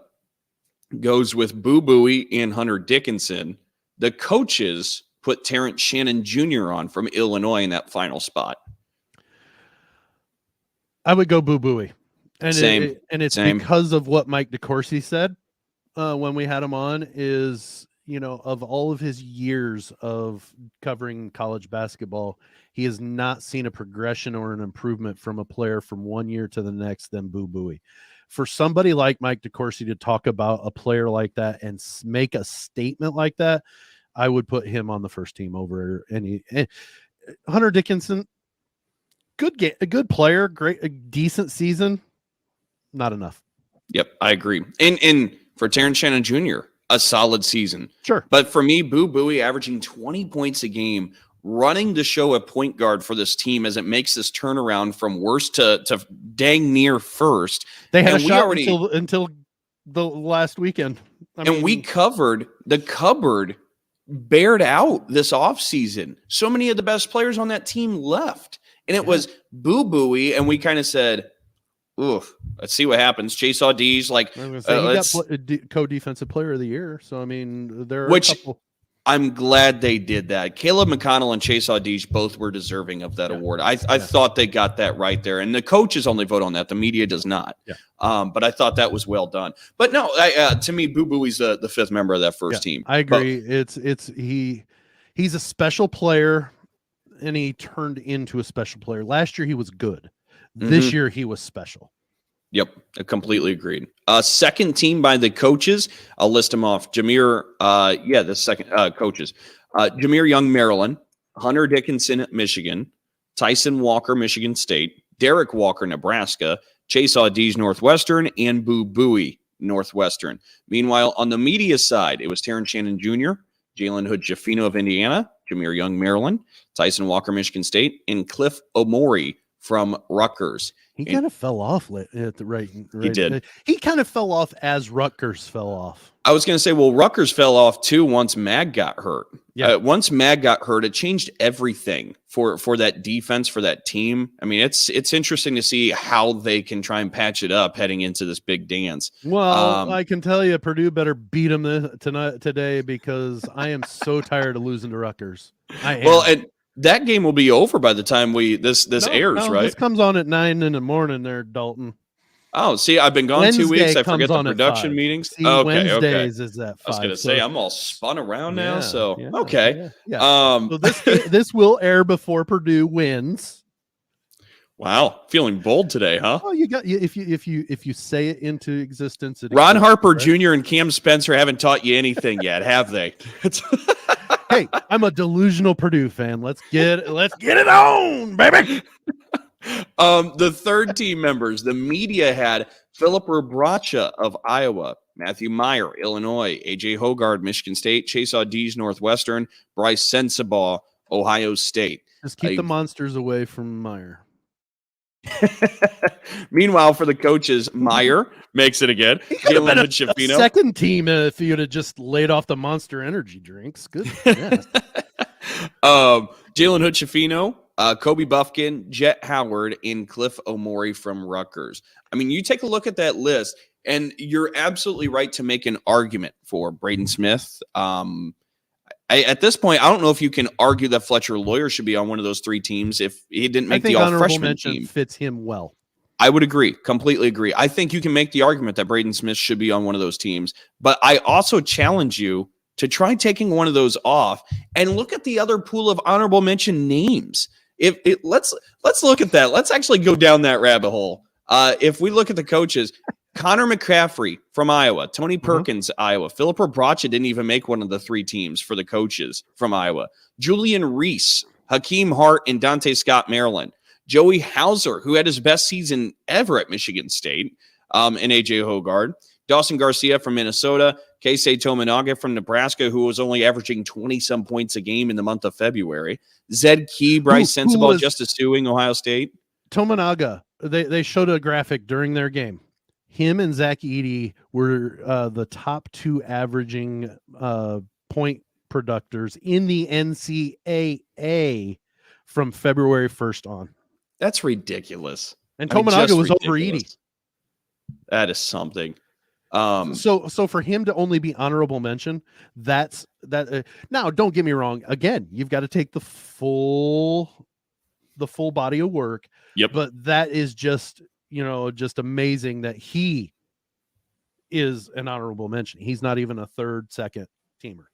B: goes with Boo Buie and Hunter Dickinson. The coaches put Terrence Shannon Jr. on from Illinois in that final spot.
A: I would go Boo Buie. And
B: Same.
A: It's because of what Mike DeCourcy said when we had him on is, of all of his years of covering college basketball, he has not seen a progression or an improvement from a player from one year to the next than Boo Buie. For somebody like Mike DeCourcy to talk about a player like that and make a statement like that, I would put him on the first team over any. Hunter Dickinson, a good player, a decent season. Not enough.
B: Yep, I agree. And for Terrence Shannon Jr., a solid season.
A: Sure.
B: But for me, Boo Buie averaging 20 points a game, running the show at point guard for this team as it makes this turnaround from worst to dang near first.
A: They had a shot until the last weekend.
B: We covered the cupboard bared out this offseason. So many of the best players on that team left. And it was Boo Buie, and we kind of said, oof, let's see what happens. Chase Audee's like,
A: he got co-defensive player of the year. So, there are
B: a couple. I'm glad they did that. Caleb McConnell and Chase Audeesh both were deserving of that award. I thought they got that right there. And the coaches only vote on that. The media does not. Yeah. But I thought that was well done. But no, to me, Boo Buie's the fifth member of that first team.
A: I agree. But he's a special player, and he turned into a special player. Last year, he was good. This year, he was special.
B: Yep, I completely agreed. Second team by the coaches. I'll list them off. The second coaches. Jameer Young, Maryland. Hunter Dickinson, Michigan. Tyson Walker, Michigan State. Derek Walker, Nebraska. Chase Audeesh, Northwestern. And Boo Buie, Northwestern. Meanwhile, on the media side, it was Terrence Shannon Jr., Jalen Hood-Schifino of Indiana, Jameer Young, Maryland. Tyson Walker, Michigan State. And Cliff Omori from Rutgers.
A: He kind of fell off at the right.
B: He did.
A: He kind of fell off as Rutgers fell off.
B: I was going to say, well, Rutgers fell off too once Mag got hurt.
A: Yeah.
B: Once Mag got hurt, it changed everything for that defense, for that team. I mean, it's interesting to see how they can try and patch it up heading into this big dance.
A: Well, I can tell you, Purdue better beat them today because I am so tired of losing to Rutgers. I am.
B: Well, and that game will be over by the time this airs, right?
A: This comes on at 9 in the morning there, Dalton.
B: Oh, see, I've been gone
A: Wednesday
B: 2 weeks. I forget the production meetings.
A: See, Wednesdays is at 5.
B: I was going to say, I'm all spun around now,
A: okay. Yeah. So this will air before Purdue wins.
B: Wow, feeling bold today, huh?
A: Oh, if you say it into existence.
B: Ron Harper Jr. and Cam Spencer haven't taught you anything yet, have they?
A: Hey, I'm a delusional Purdue fan. Let's get it on, baby.
B: The third team members, the media had Philip Rebracha of Iowa, Matthew Meyer, Illinois, AJ Hogard, Michigan State, Chase Audeesh, Northwestern, Bryce Sensabaugh, Ohio State.
A: Just keep the monsters away from Meyer.
B: Meanwhile, for the coaches, Meyer makes it again.
A: He could have been a second team if you'd have just laid off the Monster Energy drinks. Good. Yeah.
B: Jalen Hood-Schifino, Kobe Buffkin, Jet Howard, and Cliff Omori from Rutgers. I mean, you take a look at that list, and you're absolutely right to make an argument for Braden Smith. At this point, I don't know if you can argue that Fletcher Lawyer should be on one of those three teams if he didn't make the all-freshman team.
A: Fits him well.
B: I would agree, completely agree. I think you can make the argument that Braden Smith should be on one of those teams, but I also challenge you to try taking one of those off and look at the other pool of honorable mention names. Let's look at that. Let's actually go down that rabbit hole. If we look at the coaches, Connor McCaffrey from Iowa, Tony Perkins, Iowa, Philip Bracha didn't even make one of the three teams for the coaches from Iowa. Julian Reese, Hakeem Hart, and Dante Scott, Maryland. Joey Hauser, who had his best season ever at Michigan State, and AJ Hoggard. Dawson Garcia from Minnesota, Keisei Tominaga from Nebraska, who was only averaging 20-some points a game in the month of February. Zed Key, Bryce Sensabaugh, Justice Ewing, Ohio State.
A: Tominaga, they showed a graphic during their game. Him and Zach Edey were the top two averaging point producers in the NCAA from February 1st on.
B: That's ridiculous.
A: And Tominaga was over Edey.
B: That is something.
A: So for him to only be honorable mention, that's that. Now, don't get me wrong. Again, you've got to take the full body of work.
B: Yep.
A: But that is just amazing that he is an honorable mention. He's not even a third, second teamer.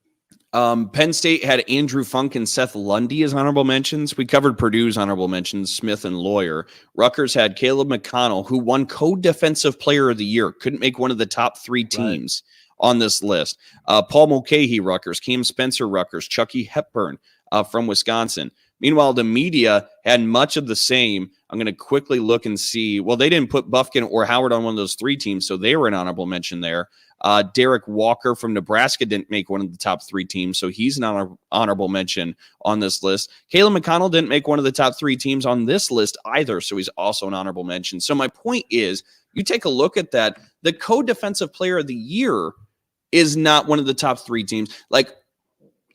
B: Penn State had Andrew Funk and Seth Lundy as honorable mentions. We covered Purdue's honorable mentions, Smith and Lawyer. Rutgers had Caleb McConnell, who won co-defensive player of the year. Couldn't make one of the top three teams on this list. Paul Mulcahy, Rutgers. Cam Spencer, Rutgers. Chucky Hepburn from Wisconsin. Meanwhile, the media had much of the same. I'm going to quickly look and see. Well, they didn't put Buffkin or Howard on one of those three teams, so they were an honorable mention there. Derek Walker from Nebraska didn't make one of the top three teams, so he's an honorable mention on this list. Caleb McConnell didn't make one of the top three teams on this list either, so he's also an honorable mention. So my point is, you take a look at that, the co-defensive player of the year is not one of the top three teams. Like,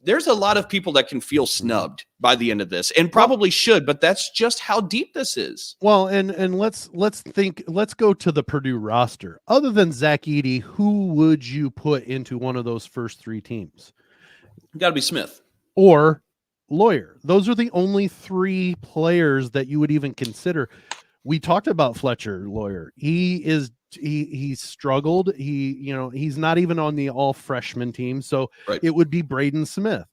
B: there's a lot of people that can feel snubbed by the end of this and probably should, but that's just how deep this is.
A: Well, and let's go to the Purdue roster. Other than Zach Edey, who would you put into one of those first three teams?
B: Got to be Smith
A: or Lawyer. Those are the only three players that you would even consider. We talked about Fletcher Lawyer. He struggled. He's not even on the all freshman team. So It would be Braden Smith.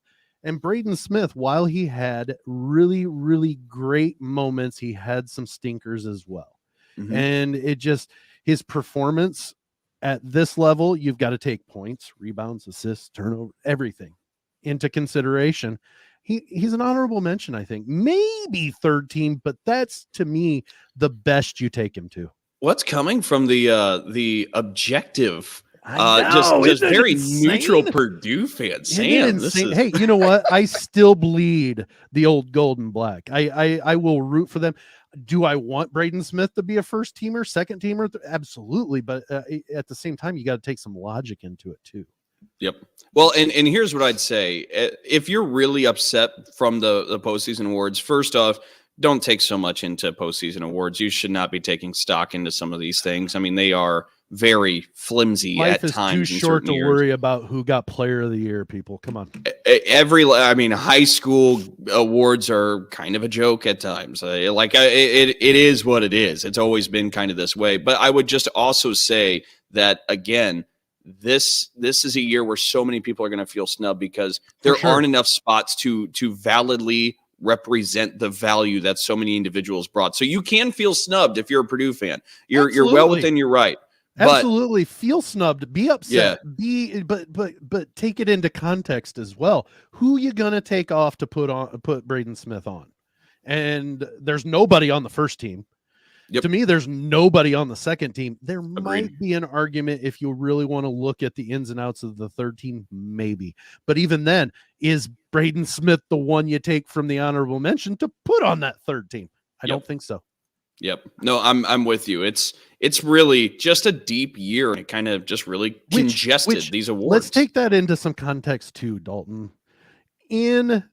A: And Braden Smith, while he had really, really great moments, he had some stinkers as well. Mm-hmm. And his performance at this level, you've got to take points, rebounds, assists, turnover, everything into consideration. He's an honorable mention, I think. Maybe third team, but that's, to me, the best you take him to.
B: What's coming from the objective, just very neutral Purdue fans? Sam,
A: hey, you know what? I still bleed the old gold and black. I will root for them. Do I want Braden Smith to be a first teamer, second teamer? Absolutely, but at the same time, you got to take some logic into it too.
B: Yep. Well, and here's what I'd say: if you're really upset from the postseason awards, first off, don't take so much into postseason awards. You should not be taking stock into some of these things. I mean, they are very flimsy
A: Life
B: at times.
A: Life is too short to worry about who got player of the year, people. Come on.
B: High school awards are kind of a joke at times. It is what it is. It's always been kind of this way. But I would just also say that, again, this is a year where so many people are going to feel snubbed because there aren't enough spots to validly represent the value that so many individuals brought. So you can feel snubbed if you're a Purdue fan. You're well within your right.
A: Absolutely. Feel snubbed, be upset, but take it into context as well. Who you going to take off to put Braden Smith on? And there's nobody on the first team. Yep. To me, there's nobody on the second team. There might be an argument if you really want to look at the ins and outs of the third team, maybe. But even then, is Braden Smith the one you take from the honorable mention to put on that third team? I don't think so.
B: Yep. No, I'm with you. It's really just a deep year, and it kind of just really congested these awards.
A: Let's take that into some context too, Dalton. In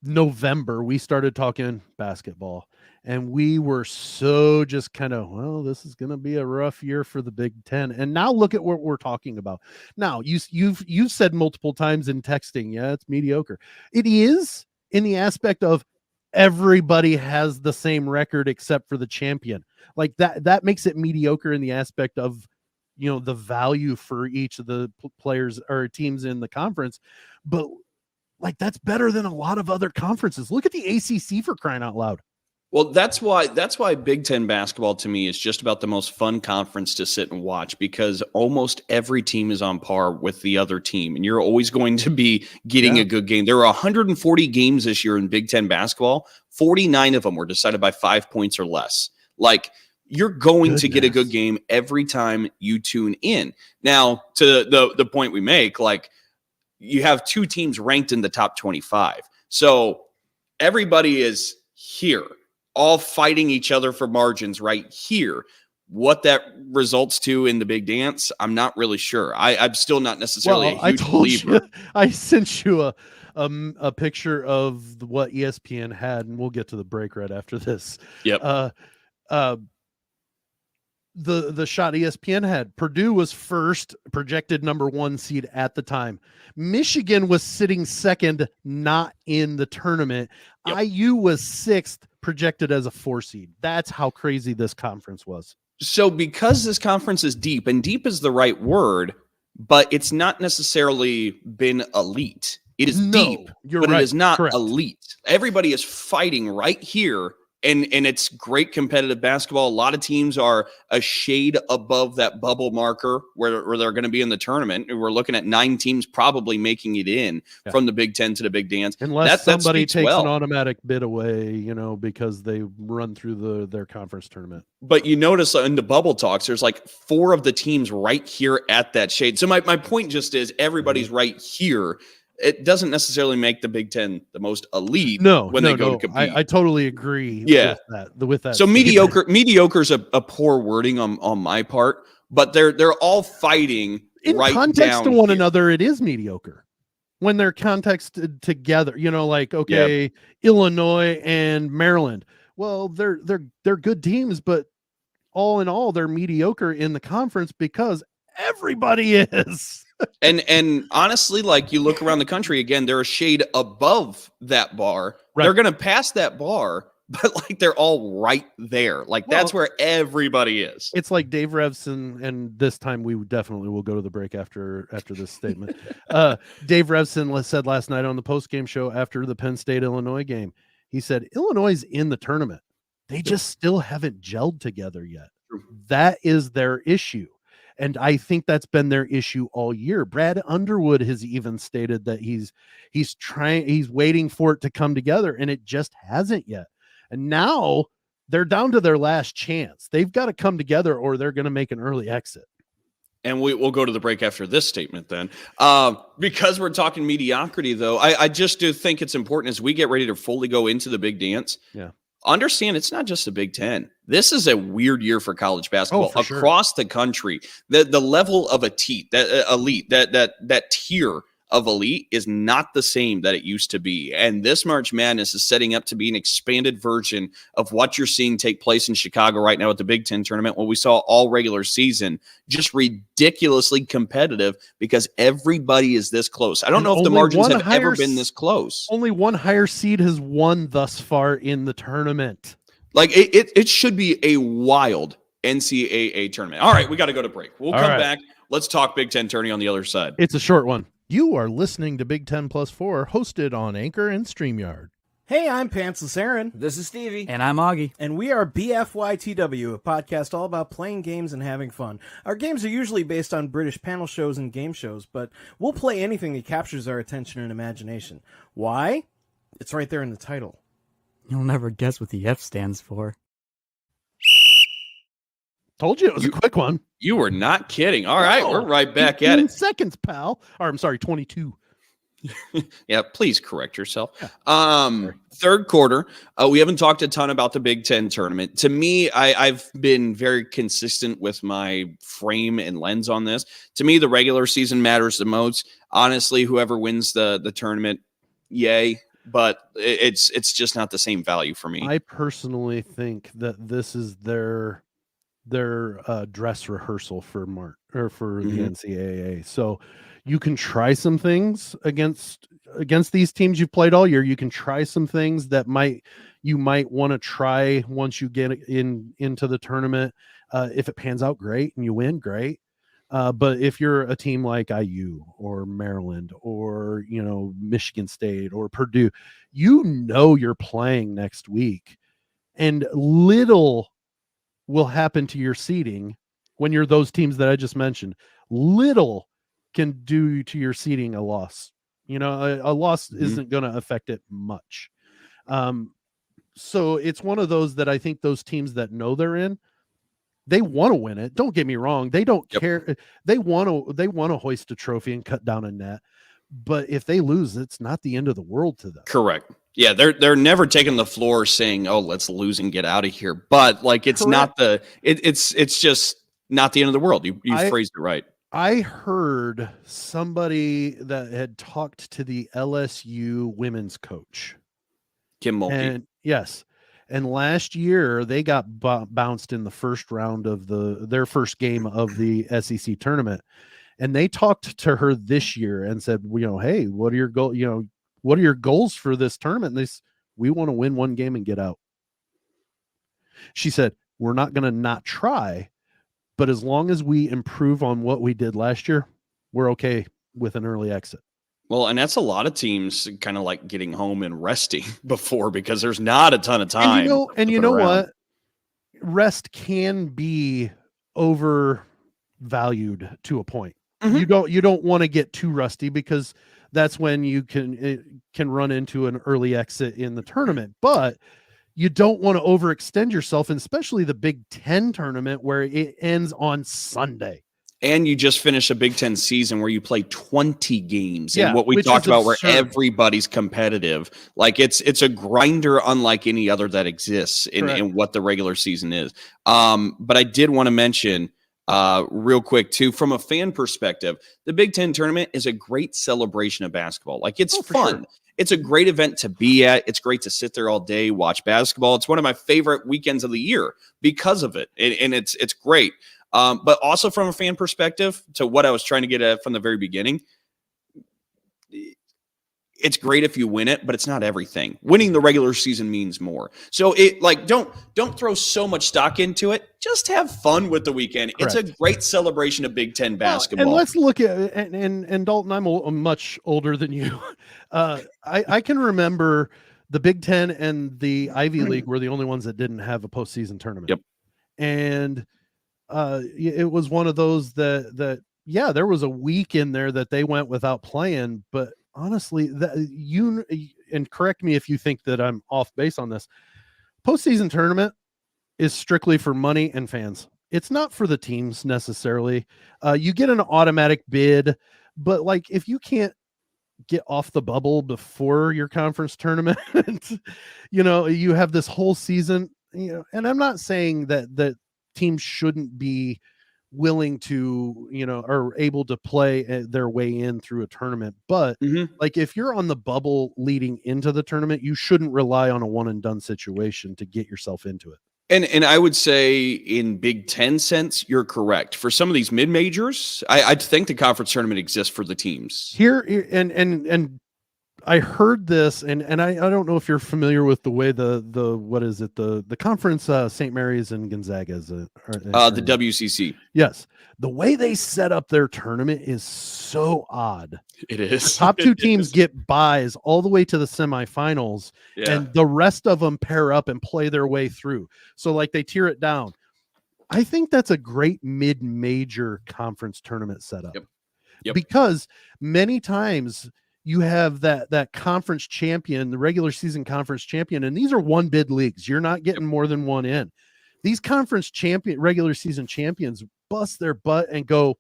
A: November, we started talking basketball, and we were so just kind of, well, this is going to be a rough year for the Big Ten. And now look at what we're talking about. Now, you've said multiple times in texting, yeah, it's mediocre. It is in the aspect of everybody has the same record except for the champion. Like that makes it mediocre in the aspect of, the value for each of the players or teams in the conference. But like, that's better than a lot of other conferences. Look at the ACC, for crying out loud.
B: Well, that's why Big Ten basketball to me is just about the most fun conference to sit and watch, because almost every team is on par with the other team, and you're always going to be getting a good game. There are 140 games this year in Big Ten basketball. 49 of them were decided by 5 points or less. Like, you're going to get a good game every time you tune in. Now, to the point we make, like, you have two teams ranked in the top 25. So everybody is here, all fighting each other for margins right here. What that results to in the big dance, I'm not really sure. I'm still not necessarily a huge believer.
A: I sent you a picture of what ESPN had, and we'll get to the break right after this.
B: Yep.
A: The shot ESPN had, Purdue was first, projected number 1 seed at the time. Michigan was sitting second, not in the tournament. Yep. IU was 6th, projected as a 4 seed. That's how crazy this conference was.
B: So because this conference is deep, and deep is the right word, but it's not necessarily been elite. It is deep, but it is not elite. Everybody is fighting right here. And it's great competitive basketball. A lot of teams are a shade above that bubble marker where they're going to be in the tournament. And we're looking at 9 teams probably making it in from the Big Ten to the Big Dance.
A: Unless somebody takes an automatic bid away, because they run through their conference tournament.
B: But you notice in the bubble talks, there's like 4 of the teams right here at that shade. So my point just is everybody's right here. It doesn't necessarily make the Big Ten the most elite when they go to compete.
A: I totally agree with that.
B: So mediocre is a poor wording on my part, but they're all fighting
A: in
B: right
A: context
B: down
A: to one
B: here.
A: another. It is mediocre when they're contexted together. Illinois and Maryland. Well, they're good teams, but all in all, they're mediocre in the conference because everybody is.
B: And honestly, like, you look around the country again, they're a shade above that bar. Right. They're going to pass that bar, but like they're all right there. Like, that's where everybody is.
A: It's like Dave Revson, and this time we definitely will go to the break after this statement. Dave Revson said last night on the post-game show after the Penn State Illinois game, he said Illinois is in the tournament. They just still haven't gelled together yet. That is their issue. And I think that's been their issue all year. Brad Underwood has even stated that he's waiting for it to come together, and it just hasn't yet. And now they're down to their last chance. They've got to come together or they're going to make an early exit.
B: And we'll go to the break after this statement then. Because we're talking mediocrity, though, I just do think it's important as we get ready to fully go into the big dance.
A: Yeah.
B: Understand it's not just the Big Ten. This is a weird year for college basketball across the country. The level of elite, that tier of elite is not the same that it used to be. And this March Madness is setting up to be an expanded version of what you're seeing take place in Chicago right now at the Big Ten tournament, when we saw all regular season just ridiculously competitive because everybody is this close. I don't know if the margins have ever been this close.
A: Only one higher seed has won thus far in the tournament.
B: Like, it should be a wild NCAA tournament. All right, we got to go to break. We'll come back. Let's talk Big Ten tourney on the other side.
A: It's a short one. You are listening to Big Ten Plus 4, hosted on Anchor and StreamYard.
C: Hey, I'm Pantsless Aaron.
D: This is Stevie.
E: And I'm Augie.
C: And we are BFYTW, a podcast all about playing games and having fun. Our games are usually based on British panel shows and game shows, but we'll play anything that captures our attention and imagination. Why? It's right there in the title.
E: You'll never guess what the F stands for.
A: Told you it was a quick one.
B: You were not kidding. All right, we're right back at it.
A: Seconds, pal. Or I'm sorry, 22.
B: Yeah, please correct yourself. Third quarter, we haven't talked a ton about the Big Ten tournament. To me, I've been very consistent with my frame and lens on this. To me, the regular season matters the most. Honestly, whoever wins the tournament, yay. but it's just not the same value for me.
A: I personally think that this is their dress rehearsal for the NCAA. So you can try some things against these teams you've played all year. You can try some things that you might want to try once you get into the tournament. If it pans out, great, and you win, great. But if you're a team like IU or Maryland or Michigan State or Purdue, you're playing next week, and little will happen to your seeding when you're those teams that I just mentioned. Little can do to your seeding a loss. A loss isn't going to affect it much. So it's one of those that I think those teams that know they're in, they want to win it. Don't get me wrong. They don't care. They want to hoist a trophy and cut down a net. But if they lose, it's not the end of the world to them.
B: Correct. Yeah, they're never taking the floor saying, "Oh, let's lose and get out of here." But like, it's
A: Correct.
B: not it's just not the end of the world. You phrased it right.
A: I heard somebody that had talked to the LSU women's coach,
B: Kim Mulkey.
A: And yes. And last year they got bounced in the first round of their first game of the SEC tournament. And they talked to her this year and said, hey, what are your goals for this tournament? And we want to win one game and get out. She said, we're not going to not try, but as long as we improve on what we did last year, we're okay with an early exit.
B: Well, and that's a lot of teams kind of like getting home and resting before, because there's not a ton of time.
A: And you know what? Rest can be overvalued to a point. Mm-hmm. You don't want to get too rusty, because that's when you can run into an early exit in the tournament. But you don't want to overextend yourself, and especially the Big Ten tournament where it ends on Sunday.
B: And you just finished a Big Ten season where you play 20 games, and what we talked about, absurd, where everybody's competitive. Like it's a grinder unlike any other that exists in what the regular season is. But I did want to mention real quick too, from a fan perspective, the Big Ten tournament is a great celebration of basketball. Like it's fun. Sure. It's a great event to be at. It's great to sit there all day, watch basketball. It's one of my favorite weekends of the year because of it. And it's great. But also from a fan perspective, to what I was trying to get at from the very beginning, it's great if you win it, but it's not everything. Winning the regular season means more. So don't throw so much stock into it. Just have fun with the weekend. Correct. It's a great celebration of Big Ten basketball.
A: And let's look at and Dalton, I'm much older than you. I can remember the Big Ten and the Ivy League were the only ones that didn't have a postseason tournament.
B: Yep.
A: And it was one of those that there was a week in there that they went without playing, but honestly, and correct me if you think that I'm off base on this, postseason tournament is strictly for money and fans. It's not for the teams necessarily. You get an automatic bid, but like if you can't get off the bubble before your conference tournament, you have this whole season, and I'm not saying that teams shouldn't be willing to, are able to play their way in through a tournament. But like if you're on the bubble leading into the tournament, you shouldn't rely on a one and done situation to get yourself into it.
B: And I would say in Big Ten sense, you're correct. For some of these mid majors, I think the conference tournament exists for the teams
A: here. And I heard this, and I don't know if you're familiar with the way the conference St. Mary's and Gonzaga is the
B: WCC.
A: Yes, the way they set up their tournament is so odd.
B: It is.
A: The top two teams get buys all the way to the semifinals, and the rest of them pair up and play their way through. So like they tier it down. I think that's a great mid-major conference tournament setup.
B: Yep.
A: Because many times you have that conference champion, the regular season conference champion, and these are one bid leagues. You're not getting more than one in. These conference regular season champions bust their butt and go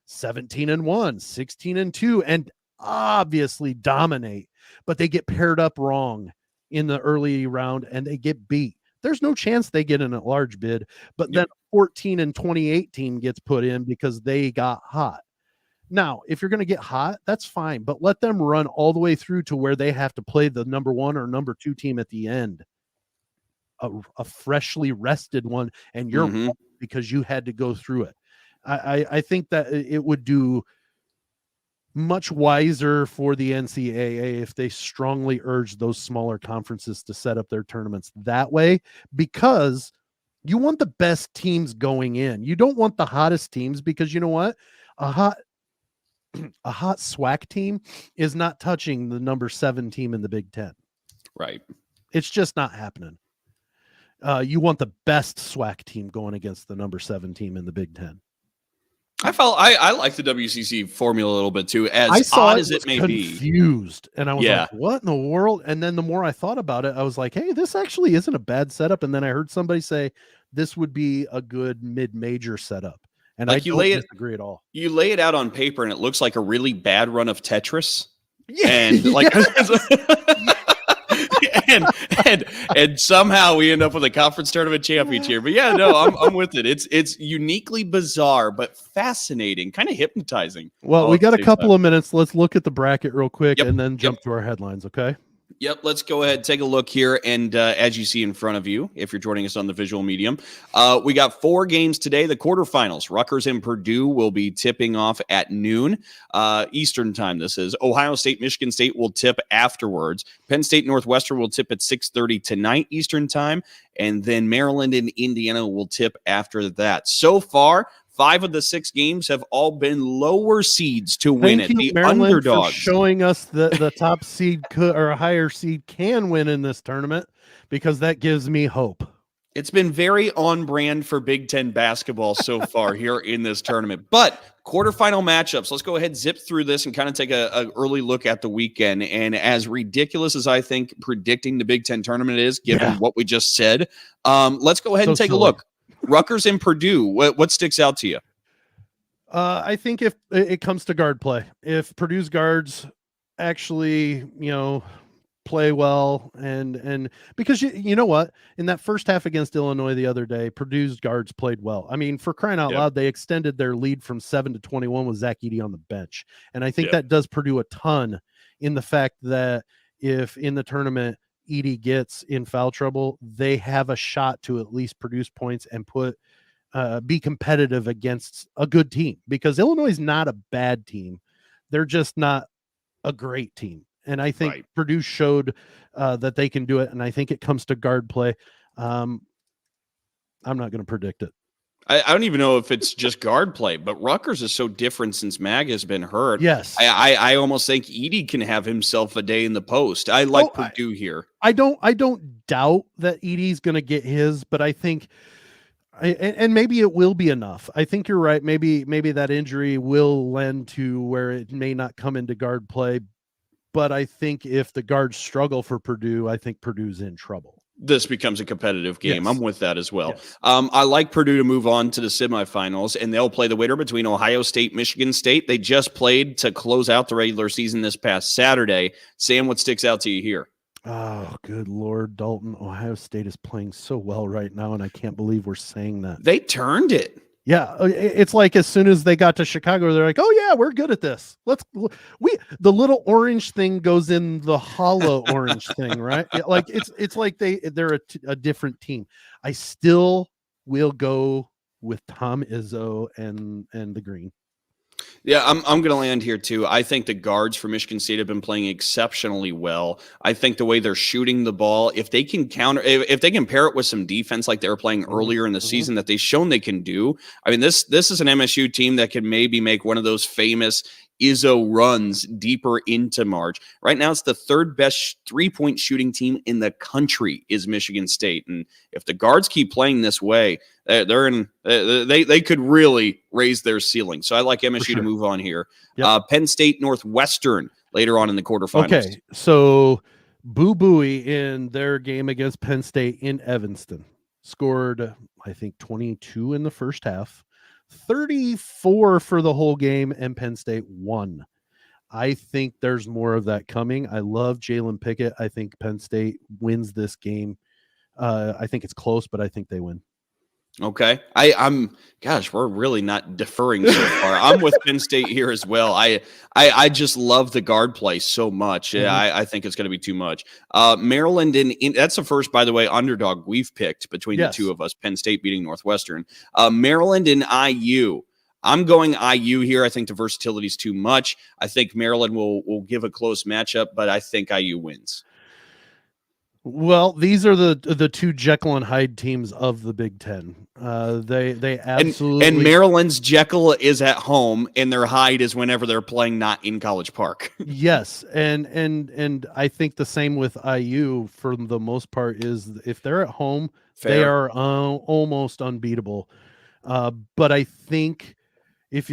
A: 17-1, 16-2, and obviously dominate, but they get paired up wrong in the early round and they get beat. There's no chance they get in a large bid, but then 14-28 team gets put in because they got hot. Now, if you're going to get hot, that's fine, but let them run all the way through to where they have to play the number 1 or number 2 team at the end. A freshly rested one, and you're
B: Mhm.
A: wrong because you had to go through it. I think that it would do much wiser for the NCAA if they strongly urge those smaller conferences to set up their tournaments that way, because you want the best teams going in. You don't want the hottest teams, because you know what? A hot SWAC team is not touching the number 7 team in the Big Ten.
B: Right.
A: It's just not happening. You want the best SWAC team going against the number 7 team in the Big Ten.
B: I like the WCC formula a little bit too,
A: I
B: as
A: saw
B: odd
A: it,
B: as it
A: was
B: may be.
A: confused, and I was
B: Yeah.
A: like, "What in the world?" And then the more I thought about it, I was like, "Hey, this actually isn't a bad setup." And then I heard somebody say this would be a good mid-major setup, and
B: Like
A: I
B: you
A: don't
B: lay it,
A: disagree at all.
B: you lay it out on paper, and it looks like a really bad run of Tetris.
A: Yeah,
B: And like, and somehow we end up with a conference tournament championship here. But yeah, no, I'm with it. It's uniquely bizarre, but fascinating, kind of hypnotizing.
A: Well,
B: all
A: we
B: at the
A: got a
B: same
A: couple
B: time.
A: of minutes. Let's look at the bracket real quick,
B: Yep,
A: and then
B: yep.
A: jump to our headlines. Okay.
B: Yep, let's go ahead and take a look here. And as you see in front of you, if you're joining us on the visual medium, we got 4 games today. The quarterfinals, Rutgers and Purdue will be tipping off at noon Eastern time. This is Ohio State, Michigan State will tip afterwards. Penn State, Northwestern will tip at 6:30 tonight Eastern time. And then Maryland and Indiana will tip after that. So far, 5 of the 6 games have all been lower seeds to win
A: Thank
B: it.
A: you,
B: The
A: Maryland, for
B: underdogs.
A: showing us that the top seed could, or a higher seed can win in this tournament, because that gives me hope.
B: It's been very on brand for Big Ten basketball so far here in this tournament. But quarterfinal matchups, let's go ahead, zip through this, and kind of take a early look at the weekend. And as ridiculous as I think predicting the Big Ten tournament is, given what we just said, let's go ahead and take a look. Rutgers and Purdue, what sticks out to you?
A: I think if it comes to guard play, if Purdue's guards actually, play well, and because you know what, in that first half against Illinois the other day, Purdue's guards played well. I mean, for crying out loud, they extended their lead from 7 to 21 with Zach Edey on the bench, and I think that does Purdue a ton in the fact that if in the tournament Edey gets in foul trouble, they have a shot to at least produce points and be competitive against a good team, because Illinois is not a bad team. They're just not a great team. And I think Purdue showed that they can do it. And I think it comes to guard play. I'm not going to predict it.
B: I don't even know if it's just guard play, but Rutgers is so different since Mag has been hurt.
A: Yes.
B: I almost think Edey can have himself a day in the post. I like Purdue here.
A: I don't doubt that Edey's going to get his, but I think, and maybe it will be enough. I think you're right. Maybe that injury will lend to where it may not come into guard play. But I think if the guards struggle for Purdue, I think Purdue's in trouble.
B: This becomes a competitive game.
A: Yes.
B: I'm with that as well.
A: Yes.
B: I like Purdue to move on to the semifinals, and they'll play the winner between Ohio State, Michigan State. They just played to close out the regular season this past Saturday. Sam, what sticks out to you here?
A: Oh, good Lord, Dalton. Ohio State is playing so well right now, and I can't believe we're saying that.
B: They turned it.
A: Yeah, it's like as soon as they got to Chicago, they're like, "Oh yeah, we're good at this. The little orange thing goes in the hollow orange thing, right? Like it's like they're a different team." I still will go with Tom Izzo and the green.
B: Yeah, I'm going to land here too. I think the guards for Michigan State have been playing exceptionally well. I think the way they're shooting the ball, if they can if they can pair it with some defense like they were playing earlier in the season that they've shown they can do. I mean, this is an MSU team that can maybe make one of those famous Izzo runs deeper into March. Right now, it's the 3rd best 3-point shooting team in the country is Michigan State. And if the guards keep playing this way, they could really raise their ceiling. So I like MSU to move on here. Yep. Penn State, Northwestern later on in the quarterfinals. Okay,
A: so Boo Buie in their game against Penn State in Evanston scored, I think, 22 in the first half. 34 for the whole game, and Penn State won. I think there's more of that coming. I love Jalen Pickett. I think Penn State wins this game. I think it's close, but I think they win.
B: Okay. Gosh, we're really not deferring so far. I'm with Penn State here as well. I just love the guard play so much.
A: Mhm.
B: I think it's going to be too much. Maryland that's the first, by the way, underdog we've picked between
A: Yes.
B: the two of us. Penn State beating Northwestern. Maryland and IU. I'm going IU here. I think the versatility is too much. I think Maryland will give a close matchup, but I think IU wins.
A: Well, these are the two Jekyll and Hyde teams of the Big Ten. They absolutely
B: and Maryland's Jekyll is at home, and their Hyde is whenever they're playing not in College Park.
A: Yes, and I think the same with IU for the most part is if they're at home, they
B: Fair.
A: are almost unbeatable. But I think if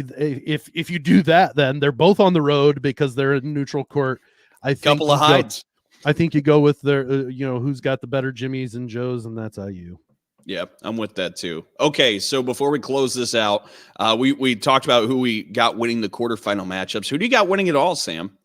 A: you do that, then they're both on the road because they're in neutral court. I think
B: Couple of Hydes.
A: I think you go with their, who's got the better Jimmies and Joes, and that's IU.
B: Yeah, I'm with that too. Okay, so before we close this out, we talked about who we got winning the quarterfinal matchups. Who do you got winning it all, Sam?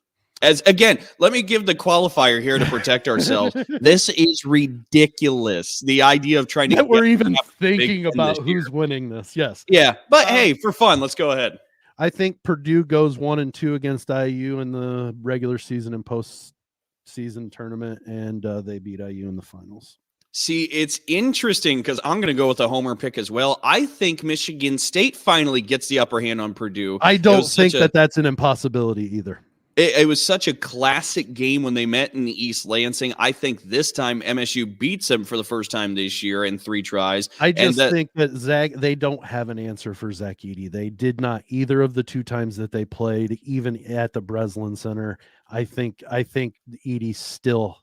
B: As again, let me give the qualifier here to protect ourselves. This is ridiculous. The idea of trying to
A: That we're
B: get
A: even
B: up
A: thinking
B: Big Ten
A: about
B: this
A: who's
B: year.
A: winning this. Yes.
B: Yeah, but hey, for fun, let's go ahead.
A: I think Purdue goes 1-2 against IU in the regular season and postseason tournament, and they beat IU in the finals.
B: See, it's interesting because I'm going to go with a homer pick as well. I think Michigan State finally gets the upper hand on Purdue.
A: I don't think that's an impossibility either.
B: It was such a classic game when they met in East Lansing. I think this time MSU beats them for the first time this year in 3 tries.
A: I just think that they don't have an answer for Zach Edey. They did not either of the 2 times that they played, even at the Breslin Center. I think Edey still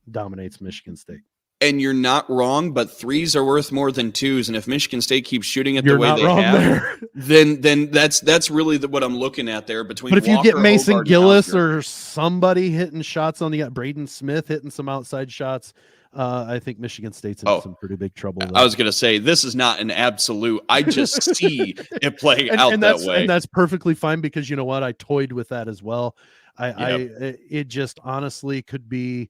A: dominates Michigan State.
B: And you're not wrong, but 3s are worth more than 2s. And if Michigan State keeps shooting it the way they have, then that's really what I'm looking at there. But
A: if you get Mason Gillis or somebody hitting shots on the Braden Smith hitting some outside shots, I think Michigan State's in some pretty big trouble.
B: I was going to say, this is not an absolute. I just see it playing out that way.
A: And that's perfectly fine because you know what? I toyed with that as well. It just honestly could be.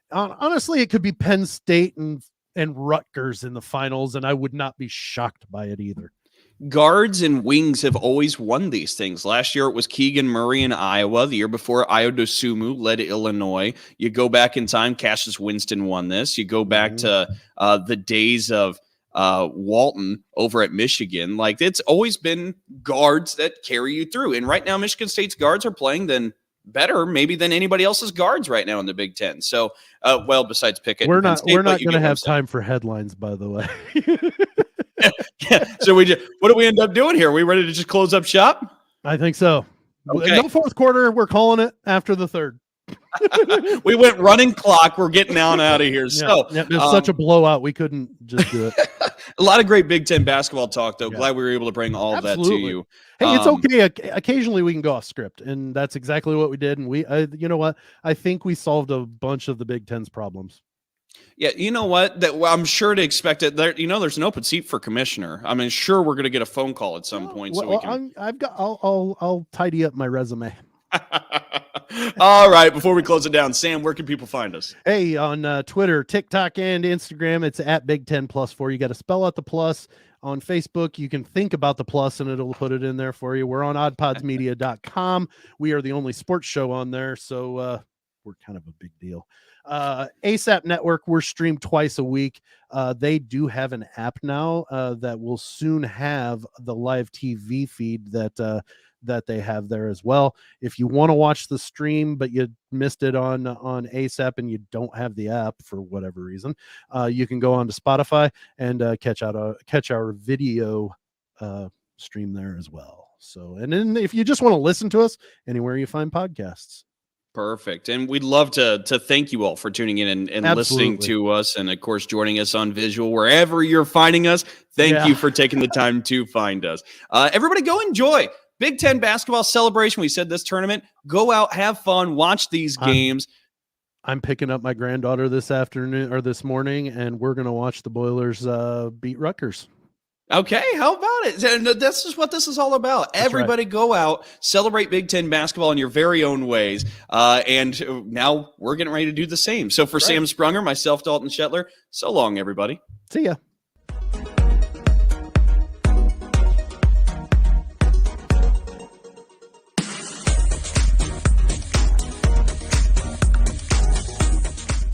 A: Honestly, it could be Penn State and Rutgers in the finals, and I would not be shocked by it either.
B: Guards and wings have always won these things. Last year, it was Keegan Murray in Iowa. The year before, Ayo Dosunmu led Illinois. You go back in time, Cassius Winston won this. You go back to the days of Walton over at Michigan. Like, it's always been guards that carry you through. And right now, Michigan State's guards are playing better maybe than anybody else's guards right now in the Big Ten. So, besides Pickett,
A: we're not going to have time for headlines, by the way.
B: Yeah. So what do we end up doing here? Are we ready to just close up shop?
A: I think so.
B: Okay.
A: No fourth quarter. We're calling it after the third.
B: We went running clock. We're getting out of here.
A: Yeah,
B: So
A: it's such a blowout. We couldn't just do it.
B: A lot of great Big Ten basketball talk, though. Yeah. Glad we were able to bring all of that to you.
A: Hey, it's okay. Occasionally we can go off script, and that's exactly what we did. And you know what? I think we solved a bunch of the Big Ten's problems.
B: Yeah, you know what? I'm sure to expect it. There's an open seat for commissioner. I mean, sure, we're going to get a phone call at some point.
A: I'll tidy up my resume.
B: All right. Before we close it down, Sam, where can people find us?
A: Hey, on Twitter, TikTok, and Instagram, it's at Big Ten Plus 4. You got to spell out the plus. On Facebook, you can think about the plus, and it'll put it in there for you. We're on oddpodsmedia.com. We are the only sports show on there, so we're kind of a big deal. ASAP Network, we're streamed twice a week. They do have an app now that will soon have the live TV feed that they have there as well. If you want to watch the stream, but you missed it on ASAP and you don't have the app for whatever reason, you can go on to Spotify and catch our video stream there as well. So, and then if you just want to listen to us anywhere you find podcasts.
B: Perfect. And we'd love to thank you all for tuning in and listening to us. And of course, joining us on visual, wherever you're finding us. Thank you for taking the time to find us. Everybody go enjoy Big Ten basketball celebration. We said this tournament, go out, have fun, watch these games.
A: I'm picking up my granddaughter this afternoon or this morning, and we're going to watch the Boilers beat Rutgers.
B: Okay, how about it? This is what this is all about. That's Everybody go out, celebrate Big Ten basketball in your very own ways. And now we're getting ready to do the same. So for Sam Sprunger, myself, Dalton Shetler, so long, everybody.
A: See ya.